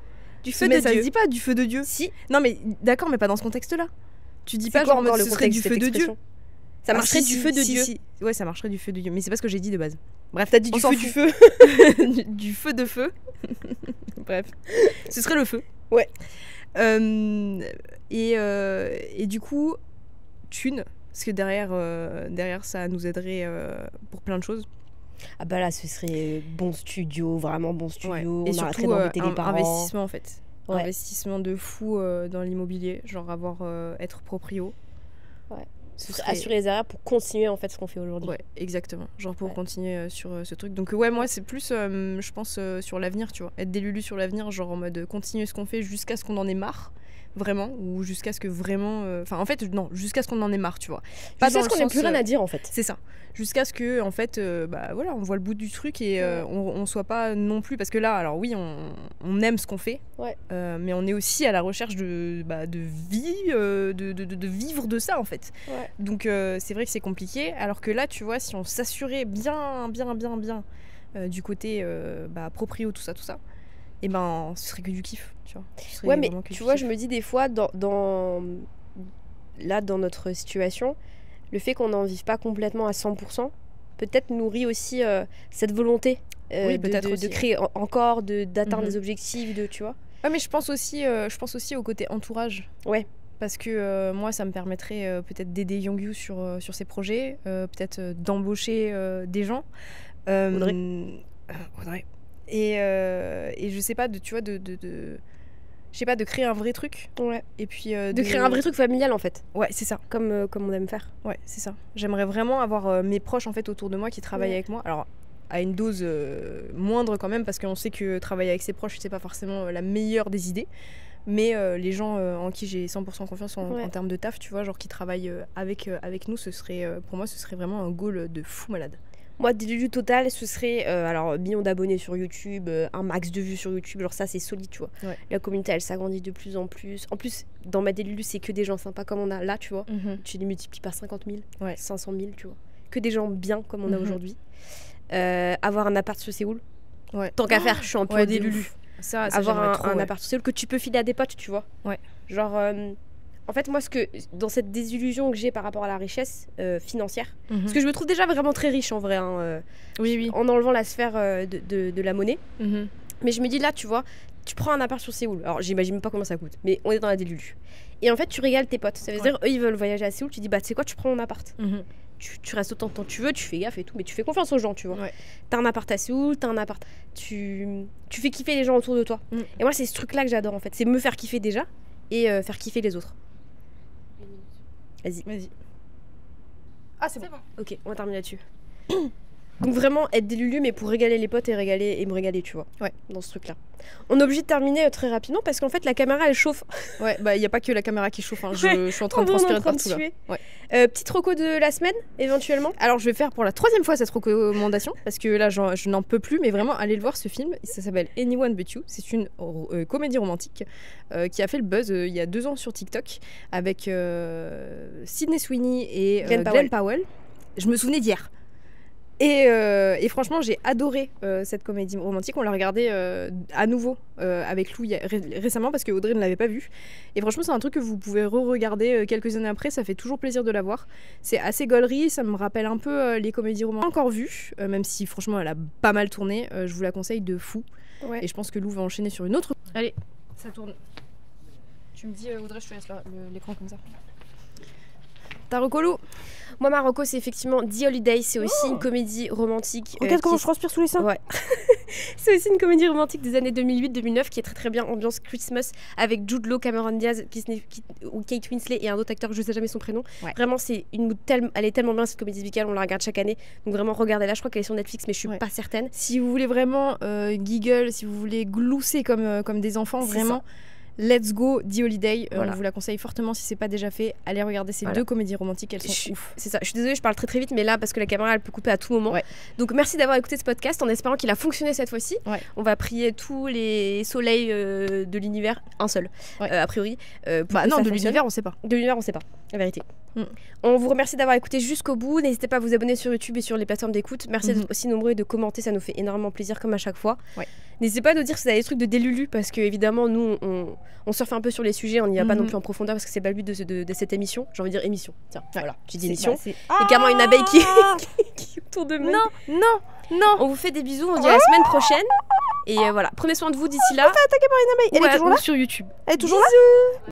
Du feu de ça Dieu. se dit pas du feu de Dieu. Si. Non mais d'accord, mais pas dans ce contexte-là. Tu dis C'est pas quoi genre en mode encore ce serait du feu de Dieu. Ça marcherait du feu de Dieu. Ouais, ça marcherait du feu de Dieu, mais c'est pas ce que j'ai dit de base. Bref, T'as dit on du s'en feu, fout. du feu. du feu de feu. Bref, ce serait le feu. Ouais. Et du coup, thune, parce que derrière ça nous aiderait pour plein de choses. Ah bah là, ce serait bon studio, vraiment bon studio. Ouais. On Et arrêterait surtout d'embêter les parents. investissement en fait. Ouais. Investissement de fou dans l'immobilier, genre être proprio. Ouais. Ce serait... Assurer les arrières pour continuer en fait ce qu'on fait aujourd'hui. Ouais, exactement. Genre pour Ouais. continuer sur ce truc. Donc ouais, moi c'est plus, je pense, sur l'avenir, tu vois. Être des Lulu sur l'avenir, genre en mode continuer ce qu'on fait jusqu'à ce qu'on en ait marre, vraiment, ou jusqu'à ce que vraiment... Enfin en fait, non, jusqu'à ce qu'on en ait marre, tu vois. Pas dans parce le qu'on n'a sens, plus rien à dire en fait. C'est ça. Jusqu'à ce que, en fait, bah voilà, on voit le bout du truc et on soit pas non plus... Parce que là, alors oui, on aime ce qu'on fait, Ouais. mais on est aussi à la recherche de vie, de vivre de ça, en fait. Ouais. Donc c'est vrai que c'est compliqué, alors que là, tu vois, si on s'assurait bien du côté proprio, tout ça, et ben ce serait que du kiff, tu vois. Ce serait Ouais, mais vraiment que tu du vois, kiff. je me dis des fois, dans notre situation, le fait qu'on n'en vive pas complètement à 100%, peut-être nourrit aussi cette volonté Oui, peut-être de aussi, créer encore, d'atteindre Mhm. des objectifs, tu vois. Ouais, mais je pense aussi au côté entourage. Ouais. Parce que moi, ça me permettrait peut-être d'aider Yongyu sur ses projets, peut-être d'embaucher des gens. Audrey. Et je sais pas, tu vois, je sais pas, de créer un vrai truc. Ouais. Et puis De créer un vrai truc familial en fait, Ouais, c'est ça. comme on aime faire. Ouais, c'est ça. J'aimerais vraiment avoir mes proches en fait autour de moi qui travaillent Ouais. avec moi. Alors à une dose moindre quand même, parce qu'on sait que travailler avec ses proches, c'est pas forcément la meilleure des idées. Mais les gens en qui j'ai 100% confiance Ouais. en termes de taf, tu vois, genre qui travaillent avec nous, ce serait pour moi ce serait vraiment un goal de fou malade. Moi, Déluge total, ce serait alors millions d'abonnés sur YouTube, un max de vues sur YouTube, genre ça c'est solide, tu vois. Ouais. La communauté elle s'agrandit de plus en plus. En plus, dans ma Déluge, c'est que des gens sympas comme on a là, tu vois. Tu les multiplies par 50 000, Ouais. 500 000, tu vois. Que des gens bien comme on a Mhm. aujourd'hui. Avoir un appart sur Séoul. Ouais. Tant qu'à faire, je suis en pro Ouais, des de Lulu. ouf. Ça Avoir j'aimerais trop, un ouais. appart sur Séoul que tu peux filer à des potes, tu vois. Ouais. Genre, en fait, moi, dans cette désillusion que j'ai par rapport à la richesse financière, Mhm. parce que je me trouve déjà vraiment très riche en vrai, hein, Oui. en enlevant la sphère de la monnaie. Mhm. Mais je me dis là, tu vois, tu prends un appart sur Séoul. Alors, j'imagine même pas comment ça coûte, mais on est dans la Délulu. Et en fait, tu régales tes potes. Ça veut dire, eux, ils veulent voyager à Séoul. Tu dis, bah, tu sais quoi, tu prends mon appart. Mhm. Tu restes autant de temps que tu veux, tu fais gaffe et tout, mais tu fais confiance aux gens, tu vois. Ouais. T'as un appart à Séoul, t'as un appart. Tu fais kiffer les gens autour de toi. Mm. Et moi, c'est ce truc-là que j'adore en fait. C'est me faire kiffer déjà et faire kiffer les autres. Vas-y. Ah, c'est bon. Ok, on va terminer là-dessus. Donc vraiment être des Lulu mais pour régaler les potes et me régaler, tu vois. Ouais. Dans ce truc-là. On est obligé de terminer très rapidement parce qu'en fait la caméra elle chauffe. Ouais, bah il y a pas que la caméra qui chauffe, hein. Ouais, Je suis en train de On est transpirer en de train de partout là. suer. Ouais. Petite reco de la semaine éventuellement. Alors je vais faire pour la 3e fois cette recommandation parce que là je n'en peux plus, mais vraiment allez le voir ce film. Ça s'appelle Anyone But You. C'est une comédie romantique qui a fait le buzz il y a 2 ans sur TikTok avec Sydney Sweeney et Glenn Powell. Je me souvenais d'hier. Et franchement, j'ai adoré cette comédie romantique. On l'a regardée à nouveau avec Lou récemment parce que Audrey ne l'avait pas vue. Et franchement, c'est un truc que vous pouvez re-regarder quelques années après. Ça fait toujours plaisir de la voir. C'est assez gaulerie. Ça me rappelle un peu les comédies romantiques. Encore vue, même si franchement, elle a pas mal tourné. Je vous la conseille de fou. Ouais. Et je pense que Lou va enchaîner sur une autre. Allez, ça tourne. Tu me dis, Audrey, je te laisse l'écran comme ça. Ta reco, Lou? Moi Marocco c'est effectivement The Holiday, c'est aussi une comédie romantique. Regarde comment qui je transpire sous les seins. Ouais. C'est aussi une comédie romantique des années 2008-2009 qui est très très bien, ambiance Christmas avec Jude Law, Cameron Diaz, ou Kate Winslet et un autre acteur que je sais jamais son prénom. Ouais. Vraiment elle est tellement bien cette comédie musicale, on la regarde chaque année. Donc vraiment regardez-la, je crois qu'elle est sur Netflix mais je suis Ouais. pas certaine. Si vous voulez vraiment giggle, si vous voulez glousser comme des enfants, C'est vraiment, let's go The Holiday. Voilà. On vous la conseille fortement si c'est pas déjà fait. Allez regarder ces Voilà. 2 comédies romantiques, elles sont ouf. C'est ça, je suis désolée, je parle très très vite, mais là, parce que la caméra elle peut couper à tout moment. Ouais. Donc merci d'avoir écouté ce podcast en espérant qu'il a fonctionné cette fois-ci. Ouais. On va prier tous les soleils de l'univers, un seul, Ouais. a priori. Pour Bah que non, ça de fonctionne. l'univers, on sait pas. De l'univers, on sait pas. La vérité. Mm. On vous remercie d'avoir écouté jusqu'au bout. N'hésitez pas à vous abonner sur YouTube et sur les plateformes d'écoute. Merci d'être aussi nombreux et de commenter, ça nous fait énormément plaisir comme à chaque fois. Ouais. N'hésitez pas à nous dire si vous avez des trucs de délulu parce que évidemment nous on surfe un peu sur les sujets, on n'y va pas non plus en profondeur parce que c'est pas le but de cette émission. J'ai envie de dire émission. Tiens, voilà, j'ai dit émission. Il y a carrément une abeille qui est autour de moi. Non. On vous fait des bisous, on dit à la semaine prochaine. Et voilà, prenez soin de vous d'ici là. Attaqué par une abeille. Elle est toujours là sur YouTube. Elle est toujours là.